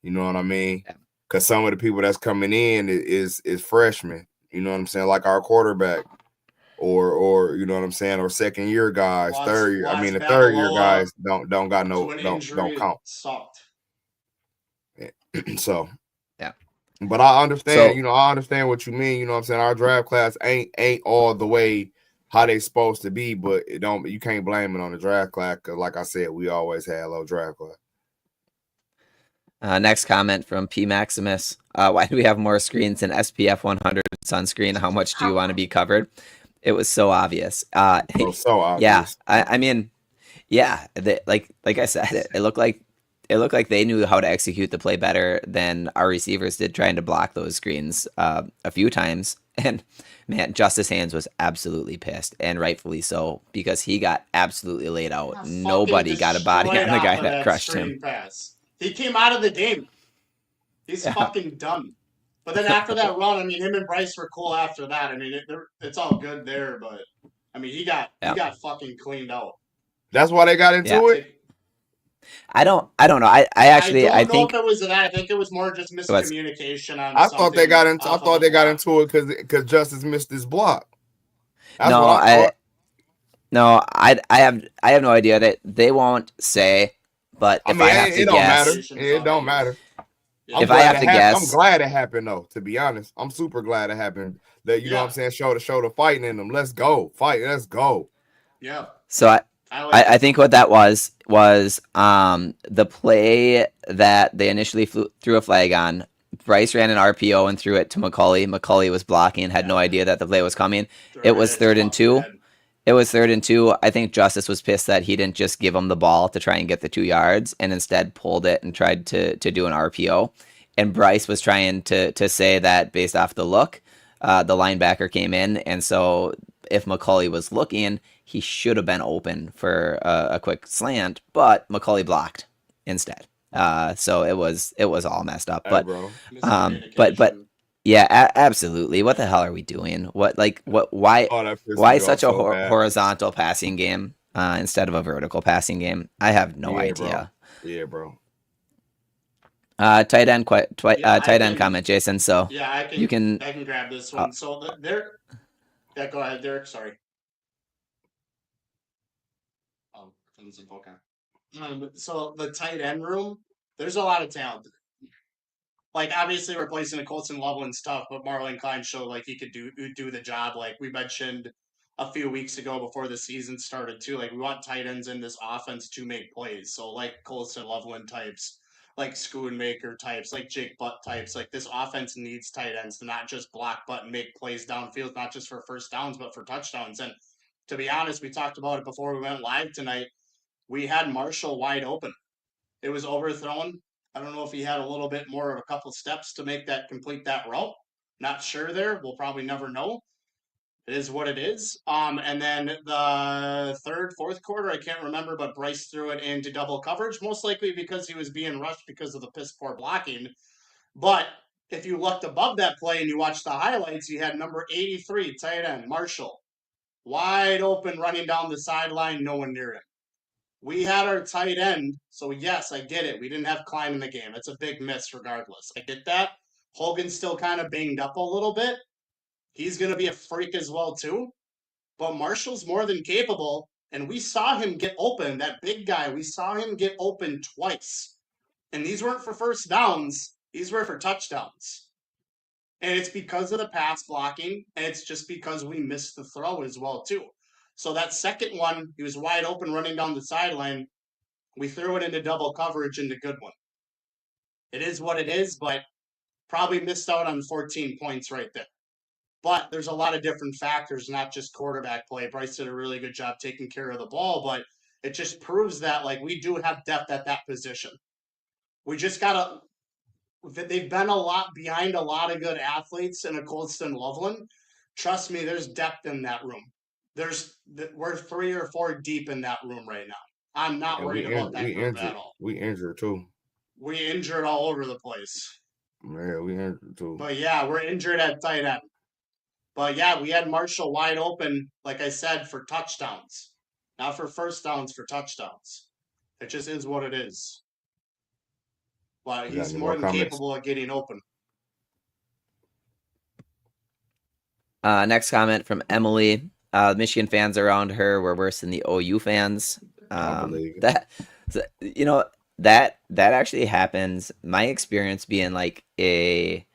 You know what I mean? Because some of the people that's coming in is freshmen. You know what I'm saying? Like our quarterback, or you know what I'm saying, or second year guys, third year. I mean, the third year guys don't got no don't count. So yeah. But I understand. I understand what you mean. You know what I'm saying? Our draft class ain't all the way how they supposed to be, but you can't blame it on the draft class because, like I said, we always had low draft class. Next comment from P Maximus. Why do we have more screens than SPF 100 sunscreen? How much do you want to be covered? It was so obvious. So obvious. Yeah, I mean, yeah, like I said, it looked like they knew how to execute the play better than our receivers did, trying to block those screens a few times. And man, Justice Hands was absolutely pissed, and rightfully so, because he got absolutely laid out. Nobody got a body on the guy that crushed him. Pass. He came out of the game. He's fucking done. But then after that run, I mean, him and Bryce were cool after that. I mean, it's all good there, but I mean, he got fucking cleaned out. That's why they got into it. I don't know. I think know if it was that. I think it was more just miscommunication on. I thought they got into it because Justice missed his block. That's I have no idea. That they won't say. But if I have to guess, it don't matter. If I have to guess, I'm glad it happened though. To be honest, I'm super glad it happened. That you know what I'm saying. Show the fighting in them. Let's go, fight. Let's go. Yeah. So I think what that was the play that they initially threw a flag on. Bryce ran an RPO and threw it to McCulley. McCulley was blocking and had no idea that the play was coming. It was 3rd and 2. It was 3rd and 2. I think Justice was pissed that he didn't just give him the ball to try and get the 2 yards and instead pulled it and tried to do an RPO. And Bryce was trying to say that based off the look, the linebacker came in. And so if McCulley was looking, he should have been open for a quick slant, but McCulley blocked instead. So it was all messed up. But yeah, absolutely. What the hell are we doing? Why such a horizontal passing game instead of a vertical passing game? I have no idea. Bro. Yeah, bro. Tight end comment, Jason. So yeah, I can grab this one. So go ahead, Derek. Sorry. Oh, okay. So the tight end room, there's a lot of talent. Like, obviously, replacing a Colson Loveland's tough, but Marlon Klein showed like he could do the job. Like we mentioned a few weeks ago before the season started too. Like we want tight ends in this offense to make plays. So like Colson Loveland types, like Schoonmaker types, like Jake Butt types. Like this offense needs tight ends to not just block but and make plays downfield, not just for first downs but for touchdowns. And to be honest, we talked about it before we went live tonight. We had Marshall wide open. It was overthrown. I don't know if he had a little bit more of a couple steps to complete that route. Not sure there. We'll probably never know. It is what it is. And then the third, fourth quarter, I can't remember, but Bryce threw it into double coverage, most likely because he was being rushed because of the piss poor blocking. But if you looked above that play and you watched the highlights, you had number 83, tight end, Marshall, wide open, running down the sideline, no one near him. We had our tight end, so yes, I get it. We didn't have Klein in the game. It's a big miss regardless. I get that. Hogan's still kind of banged up a little bit. He's going to be a freak as well, too. But Marshall's more than capable, and we saw him get open. That big guy, we saw him get open twice. And these weren't for first downs. These were for touchdowns. And it's because of the pass blocking, and it's just because we missed the throw as well, too. So that second one, he was wide open running down the sideline. We threw it into double coverage into good one. It is what it is, but probably missed out on 14 points right there. But there's a lot of different factors, not just quarterback play. Bryce did a really good job taking care of the ball, but it just proves that like we do have depth at that position. We just got they've been a lot behind a lot of good athletes in a Colston Loveland. Trust me, there's depth in that room. We're 3 or 4 deep in that room right now. I'm not worried about that group at all. We injured too. We injured all over the place. Yeah, we injured too. But yeah, we're injured at tight end. But yeah, we had Marshall wide open, like I said, for touchdowns. Not for first downs, for touchdowns. It just is what it is. But he's more than capable of getting open. Next comment from Emily. Michigan fans around her were worse than the OU fans. That actually happens. My experience being like a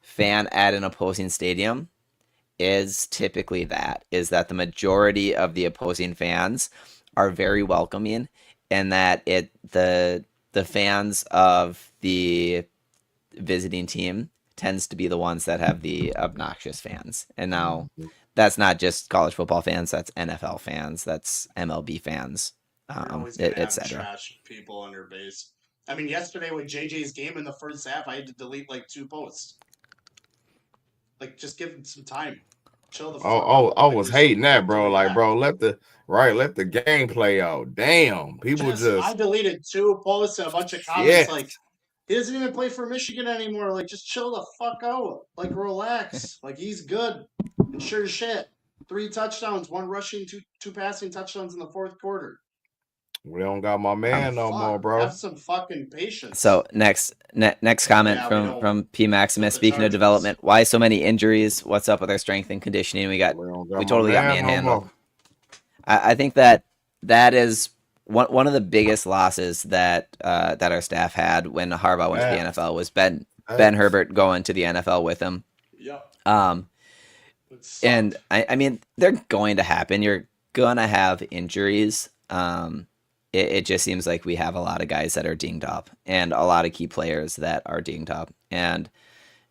fan at an opposing stadium is typically is that the majority of the opposing fans are very welcoming, and that the fans of the visiting team tends to be the ones that have the obnoxious fans. And now that's not just college football fans, that's NFL fans, that's MLB fans, You're always gonna have etc. trash people on your base. I mean, yesterday with JJ's game in the first half, I had to delete like 2 posts. Like, just give him some time. Chill the fuck out. I Like, was you're so hating that, quick to bro. Like, react. bro, let the game play out. Damn, people I just deleted 2 posts and a bunch of comments yeah. like, he doesn't even play for Michigan anymore. Like, just chill the fuck out. Like, relax. Like, he's good. And sure as shit. 3 touchdowns, 1 rushing, 2 passing touchdowns in the fourth quarter. We don't got my man no more, bro. Have some fucking patience. So next comment Yeah, from P Maximus. the Speaking of Chargers. development, why so many injuries? What's up with our strength and conditioning? We totally got manhandled. I think that is one of the biggest losses that our staff had when Harbaugh went to the NFL was Ben Herbert going to the NFL with him. Yep. And I mean, they're going to happen. You're gonna have injuries. It just seems like we have a lot of guys that are dinged up and a lot of key players that are dinged up. And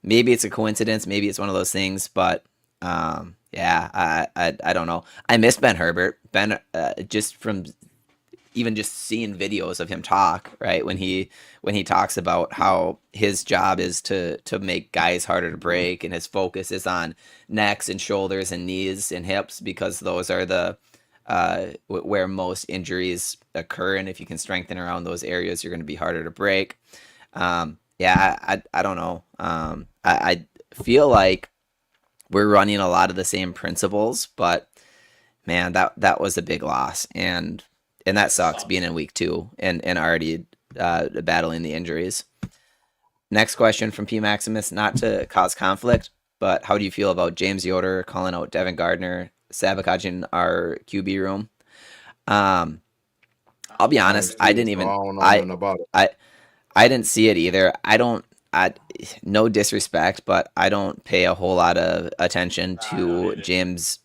maybe it's a coincidence, maybe it's one of those things, but yeah, I don't know. I miss Ben Herbert. Ben, just from even just seeing videos of him talk, right? When he talks about how his job is to make guys harder to break, and his focus is on necks and shoulders and knees and hips, because those are the where most injuries occur, and if you can strengthen around those areas, you're going to be harder to break. Yeah, I don't know. I feel like we're running a lot of the same principles, but man, that was a big loss, and that sucks being in week 2 and already battling the injuries. Next question from P Maximus, not to cause conflict, but how do you feel about James Yoder calling out Devin Gardner, sabotaging our QB room? I'll be honest, I didn't even I didn't see it either. No disrespect, but I don't pay a whole lot of attention to James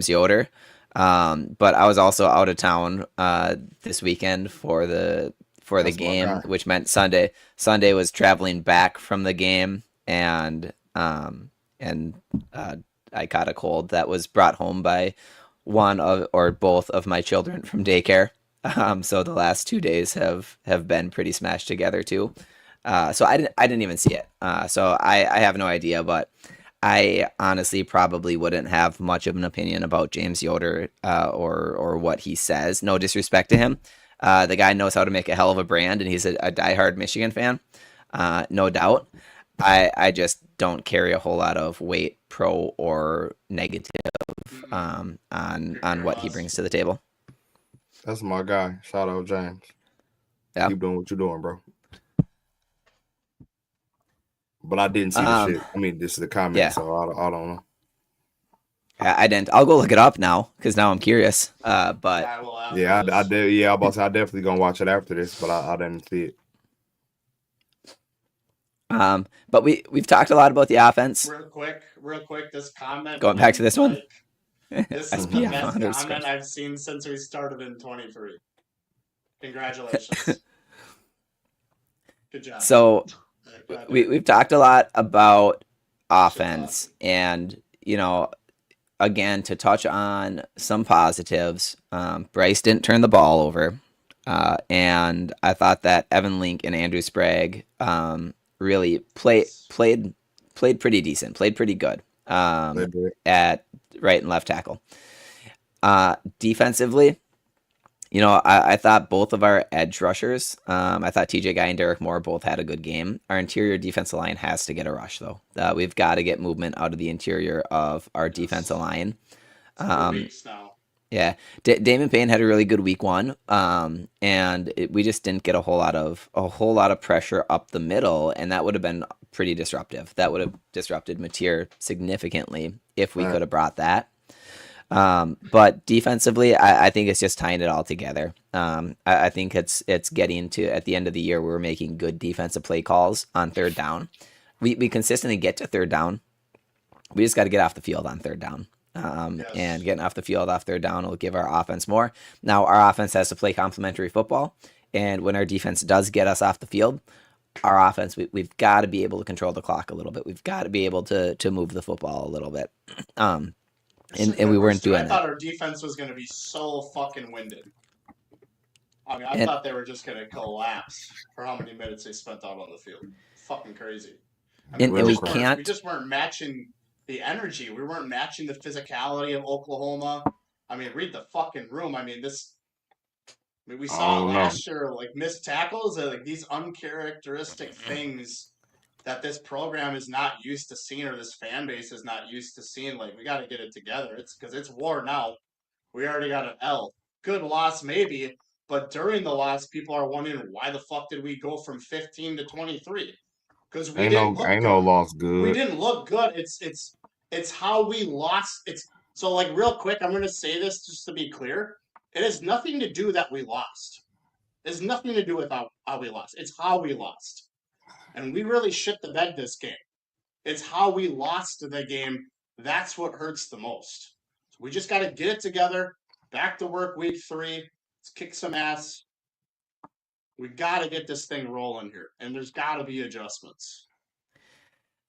Yoder. But I was also out of town this weekend for the game, which meant Sunday was traveling back from the game, and I caught a cold that was brought home by one or both of my children from daycare. So the last 2 days have been pretty smashed together too. So I didn't even see it. So I have no idea, but I honestly probably wouldn't have much of an opinion about James Yoder or what he says. No disrespect to him. The guy knows how to make a hell of a brand, and he's a diehard Michigan fan, no doubt. I just don't carry a whole lot of weight, pro or negative, on what he brings to the table. That's my guy. Shout out James. Yeah. Keep doing what you're doing, bro. But I didn't see the shit. I mean, this is the comment, so I don't know. I didn't. I'll go look it up now because now I'm curious. But I did. Yeah, I definitely gonna watch it after this, but I didn't see it. But we've talked a lot about the offense. Real quick. This comment. Going back to this one. This is the best comment I've seen since we started in 23. Congratulations. Good job. So we've talked a lot about offense, and again, to touch on some positives, Bryce didn't turn the ball over, and I thought that Evan Link and Andrew Sprague really played pretty decent, played pretty good at right and left tackle. Defensively, I thought both of our edge rushers, I thought TJ Guy and Derek Moore both had a good game. Our interior defensive line has to get a rush, though. We've got to get movement out of the interior of our defensive line. Yeah, Damon Payne had a really good week 1, and we just didn't get a whole lot of pressure up the middle, and that would have been pretty disruptive. That would have disrupted Mateer significantly if we could have brought that. But defensively, I think it's just tying it all together. I think it's getting to, at the end of the year, we're making good defensive play calls on third down. We consistently get to third down. we just got to get off the field on third down. Yes. And getting off the field off third down will give our offense more. Now, our offense has to play complementary football. And when our defense does get us off the field, our offense, we've got to be able to control the clock a little bit. We've got to be able to move the football a little bit. And we weren't doing I that. thought our defense was going to be so fucking winded. I mean, I thought they were just going to collapse for how many minutes they spent out on the field. Fucking crazy. I mean, and we can't. We just weren't matching the energy. We weren't matching the physicality of Oklahoma. I mean, read the fucking room. I mean, we saw last year, like, missed tackles, like these uncharacteristic things that this program is not used to seeing, or this fan base is not used to seeing. Like, we got to get it together. It's because it's war now. We already got an L. Good loss, maybe, but during the loss, people are wondering why the fuck did we go from 15 to 23? Because we didn't look good. No loss good. We didn't look good. It's how we lost. So, like, real quick, I'm going to say this just to be clear. It has nothing to do that we lost. It has nothing to do with how we lost. It's how we lost. And we really shit the bed this game. It's how we lost the game. That's what hurts the most. So we just got to get it together. Back to work week 3. Let's kick some ass. We got to get this thing rolling here. And there's got to be adjustments.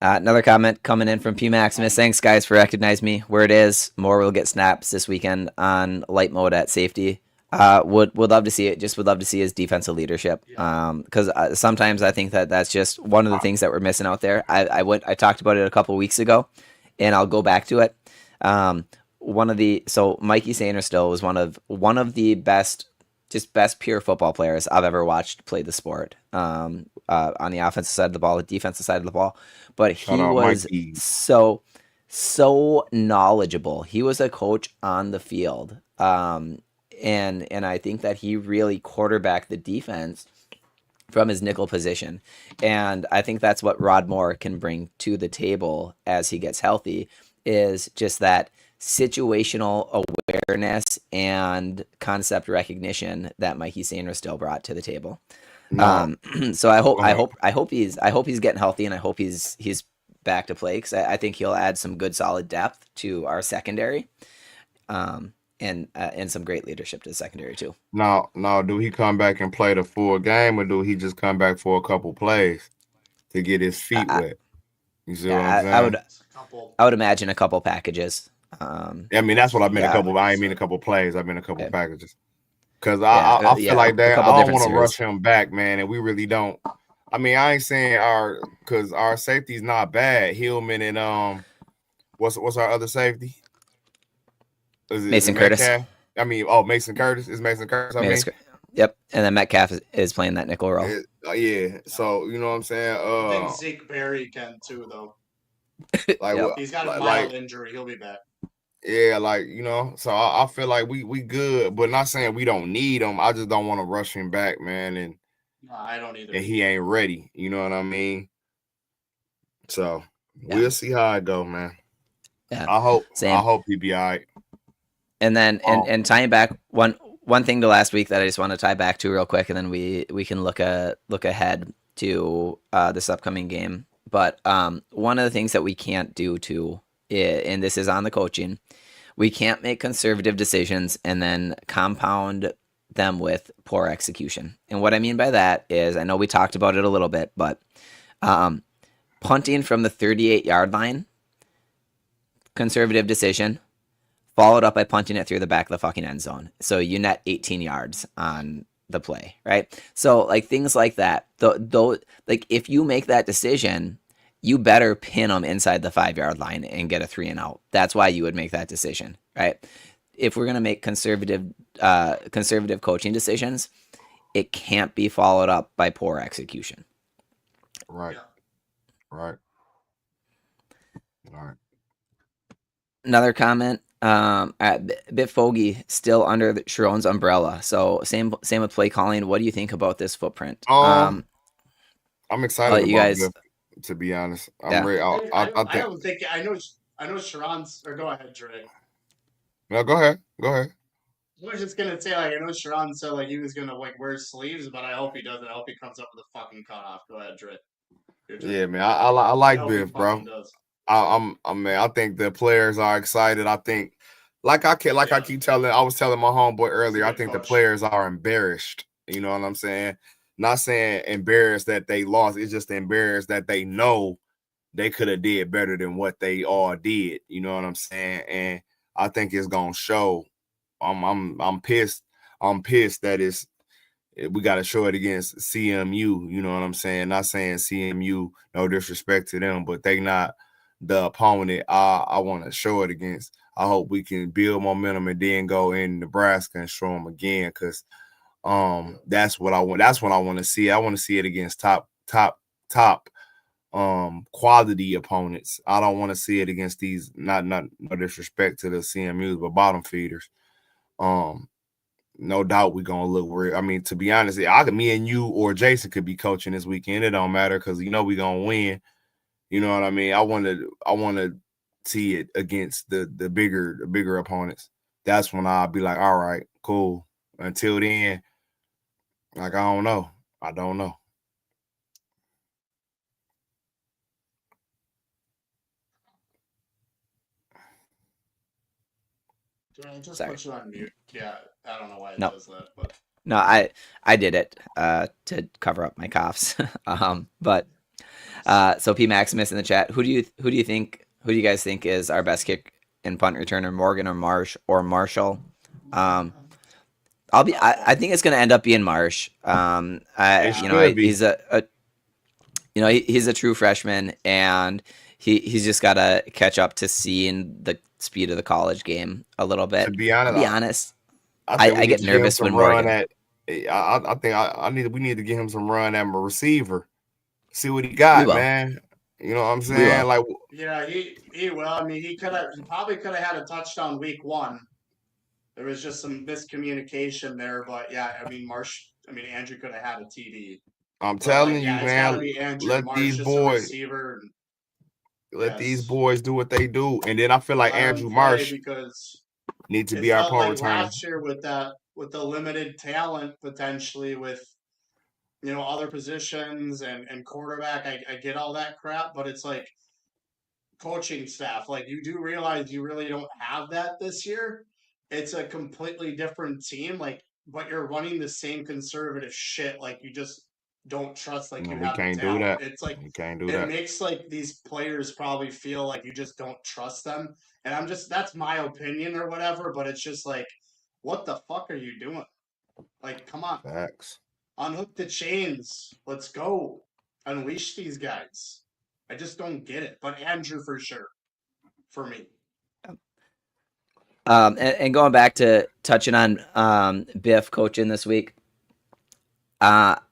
Another comment coming in from P Maximus. Thanks, guys, for recognizing me where it is. Moore will get snaps this weekend on light mode at safety. Would love to see it. Just would love to see his defensive leadership. Because sometimes I think that's just one of the things that we're missing out there. I talked about it a couple weeks ago, and I'll go back to it. So Mikey Sainristil was one of the best pure football players I've ever watched play the sport. On the offensive side of the ball, the defensive side of the ball, but he was so knowledgeable. He was a coach on the field. And I think that he really quarterbacked the defense from his nickel position. And I think that's what Rod Moore can bring to the table as he gets healthy, is just that situational awareness and concept recognition that Mikey Sainristil brought to the table. So I hope he's getting healthy, and I hope he's back to play, because I think he'll add some good solid depth to our secondary. And some great leadership to the secondary too. Now, do he come back and play the full game, or do he just come back for a couple plays to get his feet wet? You see what I'm saying? I would imagine a couple packages. I mean, that's what I meant. I ain't mean a couple plays. I meant a couple packages. Because I feel like that. I don't want to rush him back, man, and we really don't. I mean, I ain't saying our safety's not bad. Hillman and what's our other safety? Mason Curtis. Mason Curtis. Is Mason Curtis? Yep. And then Metcalf is playing that nickel role. Yeah. So, you know what I'm saying? I think Zeke Berry can too, though. He's got a mild injury. He'll be back. Yeah, so I feel like we good, but not saying we don't need him. I just don't want to rush him back, man. And no, I don't either. And he ain't ready. You know what I mean? So we'll see how it go, man. Yeah. I hope he be all right. And then and tying back one thing to last week that I just want to tie back to real quick, and then we can look ahead to this upcoming game. But one of the things that we can't do too, and this is on the coaching, we can't make conservative decisions and then compound them with poor execution. And what I mean by that is, I know we talked about it a little bit, but punting from the 38-yard line, conservative decision, followed up by punting it through the back of the fucking end zone. So you net 18 yards on the play, right? So like things like that, though, like if you make that decision, you better pin them inside the 5-yard line and get a 3-and-out. That's why you would make that decision, right? If we're going to make conservative coaching decisions, it can't be followed up by poor execution. Right. Right. All right. Another comment. Biff Poggi still under Sherrone's umbrella. So same with play calling. What do you think about this footprint? I'm excited about you guys. Biff, to be honest. I'm ready. I don't think I know Sherrone's. Or go ahead, Dre. No, go ahead. I was just gonna say, I know Sherrone said he was gonna wear sleeves, but I hope he doesn't. I hope he comes up with a fucking cutoff. Go ahead, Dre. Yeah, man. I like Biff, bro. I think the players are excited. I think, I was telling my homeboy earlier, I think the players are embarrassed. You know what I'm saying? Not saying embarrassed that they lost. It's just embarrassed that they know they could have did better than what they all did. You know what I'm saying? And I think it's gonna show. I'm pissed. I'm pissed that we got to show it against CMU. You know what I'm saying? Not saying CMU, no disrespect to them, but they not the opponent I want to show it against. I hope we can build momentum and then go in Nebraska and show them again, because that's what I want. That's what I want to see. I want to see it against top quality opponents. I don't want to see it against these, not no disrespect to the CMUs, but bottom feeders. No doubt we're gonna look real. I mean, to be honest, me and you or Jason could be coaching this weekend. It don't matter, because we're gonna win. You know what I mean? I want to see it against the bigger opponents. That's when I'll be like, all right, cool. Until then, I don't know. I don't know. Just put you on mute. Yeah, I don't know why it does that, but no, I did it to cover up my coughs. But so P Maximus in the chat, who do you guys think is our best kick and punt returner, Morgan or Marsh or Marshall? I think it's going to end up being Marsh. He's he's a true freshman, and he's just got to catch up to seeing the speed of the college game a little bit. To be honest, I get nervous when Morgan. We need to give him some run at my receiver. See what he got, man. You know what I'm saying? Like, yeah, he will. I mean, he probably could have had a touchdown week 1. There was just some miscommunication there, but yeah, I mean, Andrew could have had a TD. I'm telling you, man. Let these boys do what they do, and then I feel like Andrew Marsh needs to be our punt returner. Last year with the limited talent potentially with other positions and quarterback, I get all that crap, but it's like coaching staff. Like, you do realize you really don't have that this year. It's a completely different team, but you're running the same conservative shit. Like, you just don't trust you have the talent. It's like it makes these players probably feel like you just don't trust them. And that's my opinion or whatever, but it's just like, what the fuck are you doing? Like, come on. Facts. Unhook the chains. Let's go. Unleash these guys. I just don't get it. But Andrew for sure. For me. And going back to touching on Biff coaching this week, that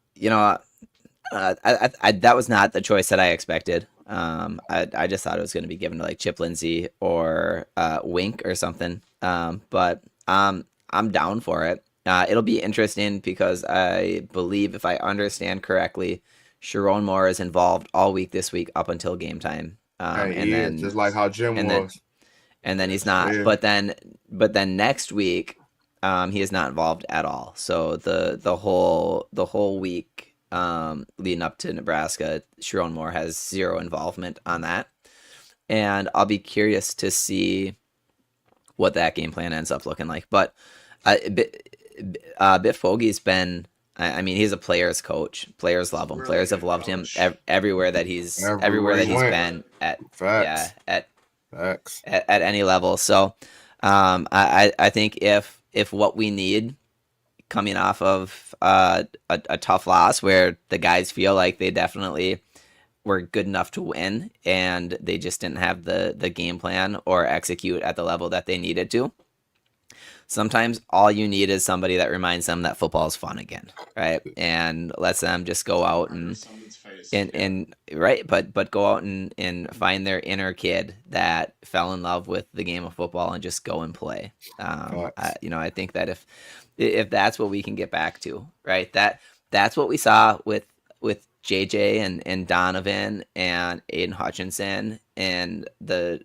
was not the choice that I expected. I just thought it was going to be given to Chip Lindsey or Wink or something. But I'm down for it. It'll be interesting because I believe, if I understand correctly, Sherrone Moore is involved all week this week up until game time. Then just like how Jim was. And then he's not. Yeah. But then next week, he is not involved at all. So the whole week leading up to Nebraska, Sherrone Moore has zero involvement on that. And I'll be curious to see what that game plan ends up looking like. But Biff Poggi's been, he's a player's coach. Players love him. Really, players have loved him everywhere that he's been at. Facts. Yeah, Facts. At any level. So I think if what we need coming off of a tough loss where the guys feel like they definitely were good enough to win and they just didn't have the game plan or execute at the level that they needed to, sometimes all you need is somebody that reminds them that football is fun again, right? And lets them just go out but go out and find their inner kid that fell in love with the game of football and just go and play. I think that if that's what we can get back to, right? That's what we saw with JJ and Donovan and Aiden Hutchinson and the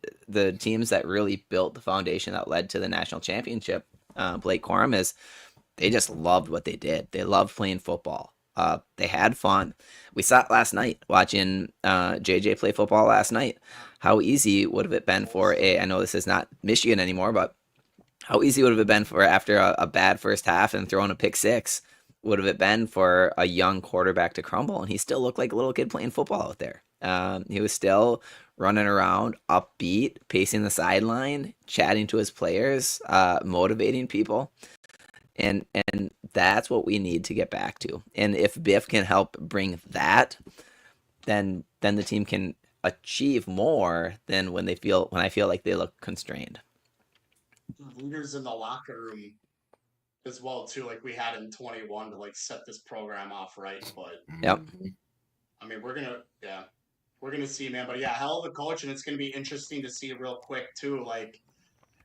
teams that really built the foundation that led to the national championship. Blake Corum, is they just loved what they did. They loved playing football. They had fun. We saw it last night watching JJ play football last night. How easy would have it been for I know this is not Michigan anymore, but how easy would have it been for after a bad first half and throwing a pick six? Would have it been for a young quarterback to crumble? And he still looked like a little kid playing football out there. He was still running around, upbeat, pacing the sideline, chatting to his players, motivating people. And that's what we need to get back to. And if Biff can help bring that, then the team can achieve more than when I feel like they look constrained. Leaders in the locker room as well too, like we had in 21 to like set this program off right. But Yep. I mean, we're gonna see, man. But yeah, hell of a coach, and it's gonna be interesting to see real quick too, like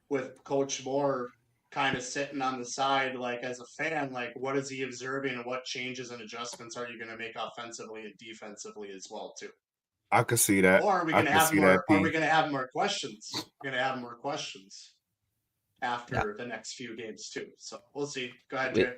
with Coach Moore kind of sitting on the side, like as a fan, like what is he observing and what changes and adjustments are you going to make offensively and defensively as well too? I could see that. Or are we going to have more? Are we going to have more questions? We're going to have more questions after the next few games too. So we'll see. Go ahead, Jay.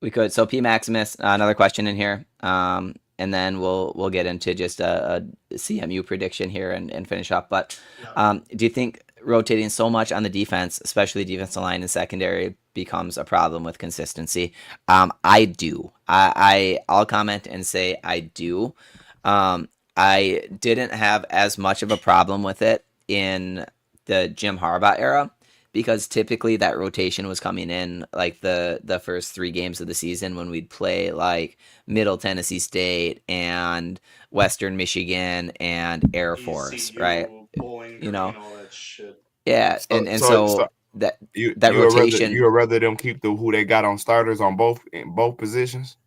We could. So P Maximus, another question in here, and then we'll get into just a CMU prediction here and finish up. But do you think rotating so much on the defense, especially defensive line and secondary, becomes a problem with consistency? I do. I'll comment and say I do. I didn't have as much of a problem with it in the Jim Harbaugh era, because typically that rotation was coming in like the first 3 games of the season when we'd play like Middle Tennessee State and Western Michigan and Air Force, right? Bowling Green, all that shit. Yeah, so that rotation. You would rather them keep who they got on starters on both positions?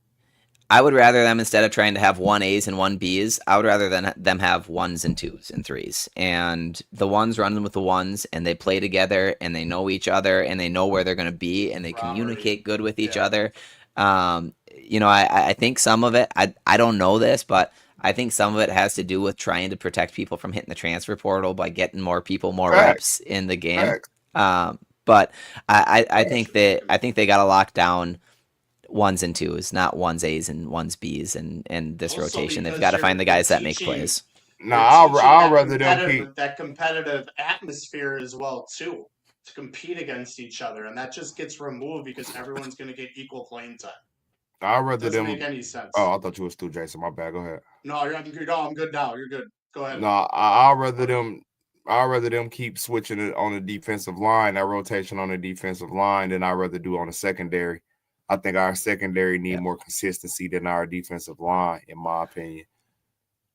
I would rather them, instead of trying to have 1As and 1Bs, I would rather them have 1s and 2s and 3s. And the 1s run with the 1s, and they play together, and they know each other, and they know where they're going to be, and they communicate good with each other. I think some of it, I don't know this, but I think some of it has to do with trying to protect people from hitting the transfer portal by getting more people, more reps in the game. But I think they got to lock down 1s and 2s, not 1s A's and 1s B's, and this also rotation. They've got to find the guys that make plays. No, I'll rather them keep that competitive atmosphere as well too, to compete against each other, and that just gets removed because everyone's going to get equal playing time. I'd rather them make any sense. Oh, I thought you was through, Jason. My bad. Go ahead. No, I'm good. No, I'm good now. You're good. Go ahead. No, I'd rather them keep switching it on the defensive line, that rotation on the defensive line, than I'd rather do on the secondary. I think our secondary need more consistency than our defensive line, in my opinion.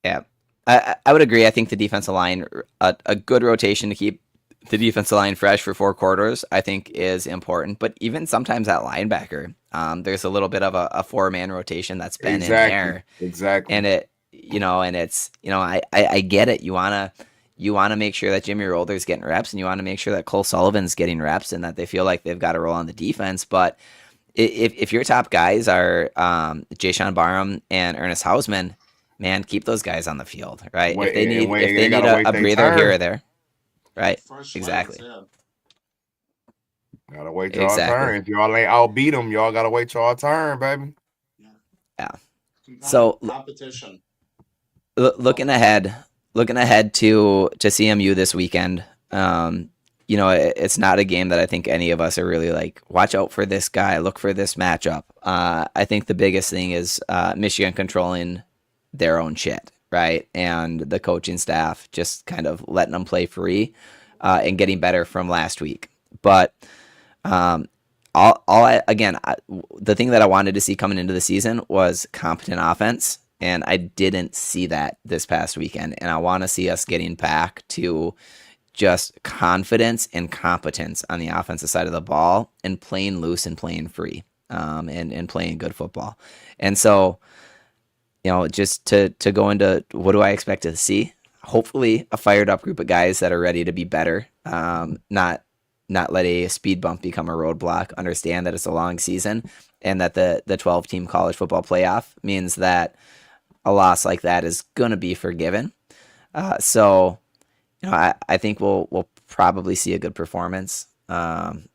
Yeah, I would agree. I think the defensive line, a good rotation to keep the defensive line fresh for 4 quarters, I think is important. But even sometimes at linebacker, there's a little bit of a 4-man rotation that's been in there. Exactly. And I get it. You want to make sure that Jimmy Rolder's getting reps, and you want to make sure that Cole Sullivan's getting reps, and that they feel like they've got a role on the defense. But if your top guys are Jayshon Barham and Ernest Hausman, man, keep those guys on the field, right? If they need a breather here or there, right? Exactly. Gotta wait your turn. If y'all ain't outbeat them, y'all gotta wait your turn, baby. Yeah. So competition. Looking ahead to CMU this weekend. It's not a game that I think any of us are really like, watch out for this guy, look for this matchup. I think the biggest thing is Michigan controlling their own shit, right? And the coaching staff just kind of letting them play free and getting better from last week. But the thing that I wanted to see coming into the season was competent offense, and I didn't see that this past weekend. And I want to see us getting back to just confidence and competence on the offensive side of the ball, and playing loose and playing free, and playing good football. And so, just to go into what do I expect to see? Hopefully a fired up group of guys that are ready to be better, not let a speed bump become a roadblock, understand that it's a long season, and that the 12-team college football playoff means that a loss like that is going to be forgiven. I think we'll probably see a good performance, and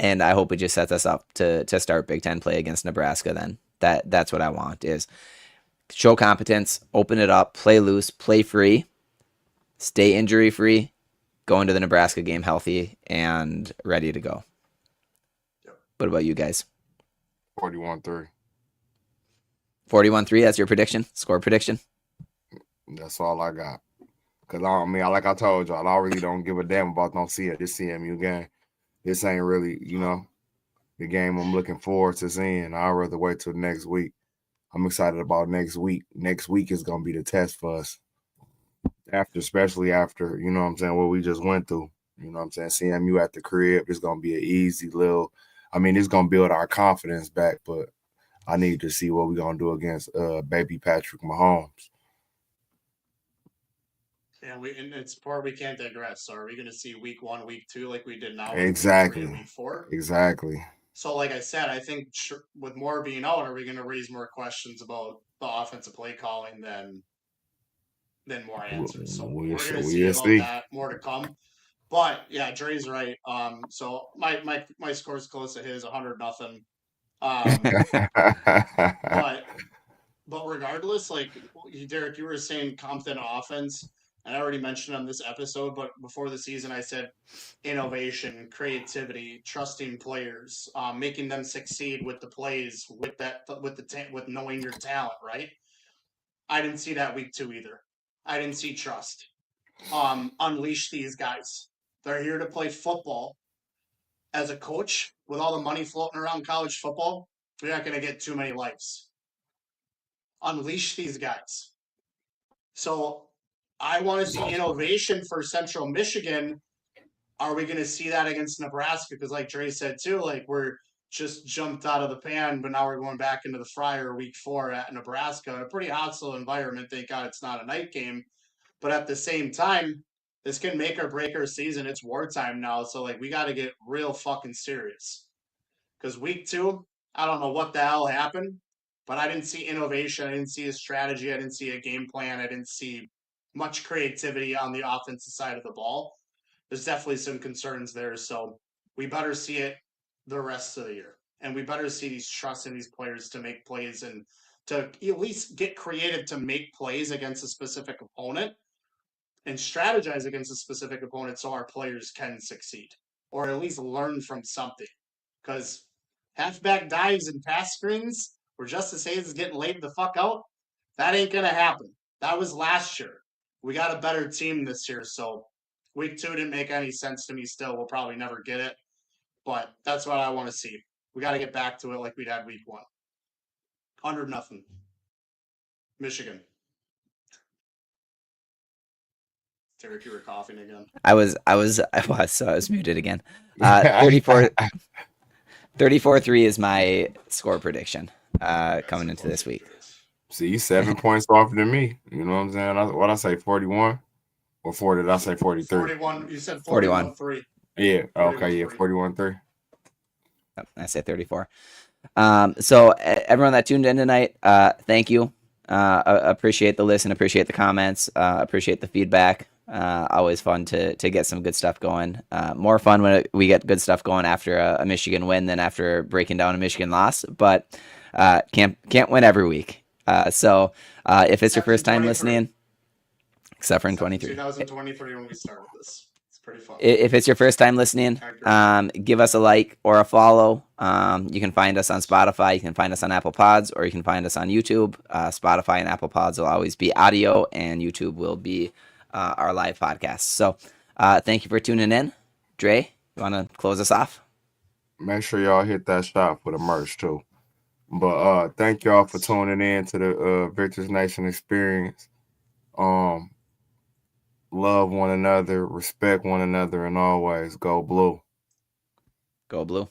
I hope it just sets us up to start Big Ten play against Nebraska then, That's what I want, is show competence, open it up, play loose, play free, stay injury free, go into the Nebraska game healthy and ready to go. Yep. What about you guys? 41-3. 41-3, that's your prediction? Score prediction? That's all I got. Because, like I told y'all, I really don't give a damn about this CMU game. This ain't really, the game I'm looking forward to seeing. I'd rather wait till next week. I'm excited about next week. Next week is going to be the test for us. Especially after, what we just went through. CMU at the crib, it's going to be an easy little, it's going to build our confidence back, but I need to see what we're going to do against baby Patrick Mahomes. And it's part we can't digress. So are we going to see week 1, week 2 like we did now? Exactly. Week 3 and week 4? Exactly. So like I said, I think with Moore being out, are we going to raise more questions about the offensive play calling than more answers? So we're going to see about that, more to come. But yeah, Dre's right. So my score's close to his, 100-0. But regardless, like Derek, you were saying competent offense, and I already mentioned on this episode, but before the season, I said innovation, creativity, trusting players, making them succeed with the plays, with knowing your talent, right? I didn't see that week 2 either. I didn't see trust. Unleash these guys. They're here to play football. As a coach, with all the money floating around college football, you're not going to get too many likes. Unleash these guys. So I want to see innovation for Central Michigan. Are we going to see that against Nebraska? Because like Dre said too, like we're just jumped out of the pan, but now we're going back into the fryer week 4 at Nebraska. A pretty hostile environment. Thank God it's not a night game. But at the same time, this can make or break our season. It's wartime now. So like we got to get real fucking serious. Because week 2, I don't know what the hell happened. But I didn't see innovation. I didn't see a strategy. I didn't see a game plan. I didn't see much creativity on the offensive side of the ball. There's definitely some concerns there. So we better see it the rest of the year. And we better see these trust in these players to make plays and to at least get creative to make plays against a specific opponent and strategize against a specific opponent so our players can succeed or at least learn from something. Because halfback dives and pass screens where Justice Hayes is getting laid the fuck out, that ain't going to happen. That was last year. We got a better team this year, so week 2 didn't make any sense to me still. We'll probably never get it, but that's what I want to see. We got to get back to it like we had week 1. 100-0. Michigan. Derek, you were coughing again. I was muted again. 34-3 is my score prediction coming into this week. See, 7 points off than me. You know what I'm saying? What I say, 41 or 40? Did I say 43? 41. You said 41-3. Yeah. Okay. Yeah. 41-3. I say 34. So everyone that tuned in tonight, thank you. Appreciate the listen. Appreciate the comments. Appreciate the feedback. Always fun to get some good stuff going. More fun when we get good stuff going after a Michigan win than after breaking down a Michigan loss. But can't win every week. So if it's your first time listening, except for in 2023 when we started this, it's pretty fun. If it's your first time listening, give us a like or a follow. You can find us on Spotify. You can find us on Apple Pods, or you can find us on YouTube. Spotify and Apple Pods will always be audio, and YouTube will be our live podcast. So thank you for tuning in. Dre, you want to close us off? Make sure y'all hit that shop for the merch too. But thank y'all for tuning in to the Victors Nation experience. Love one another, respect one another, and always go blue. Go blue.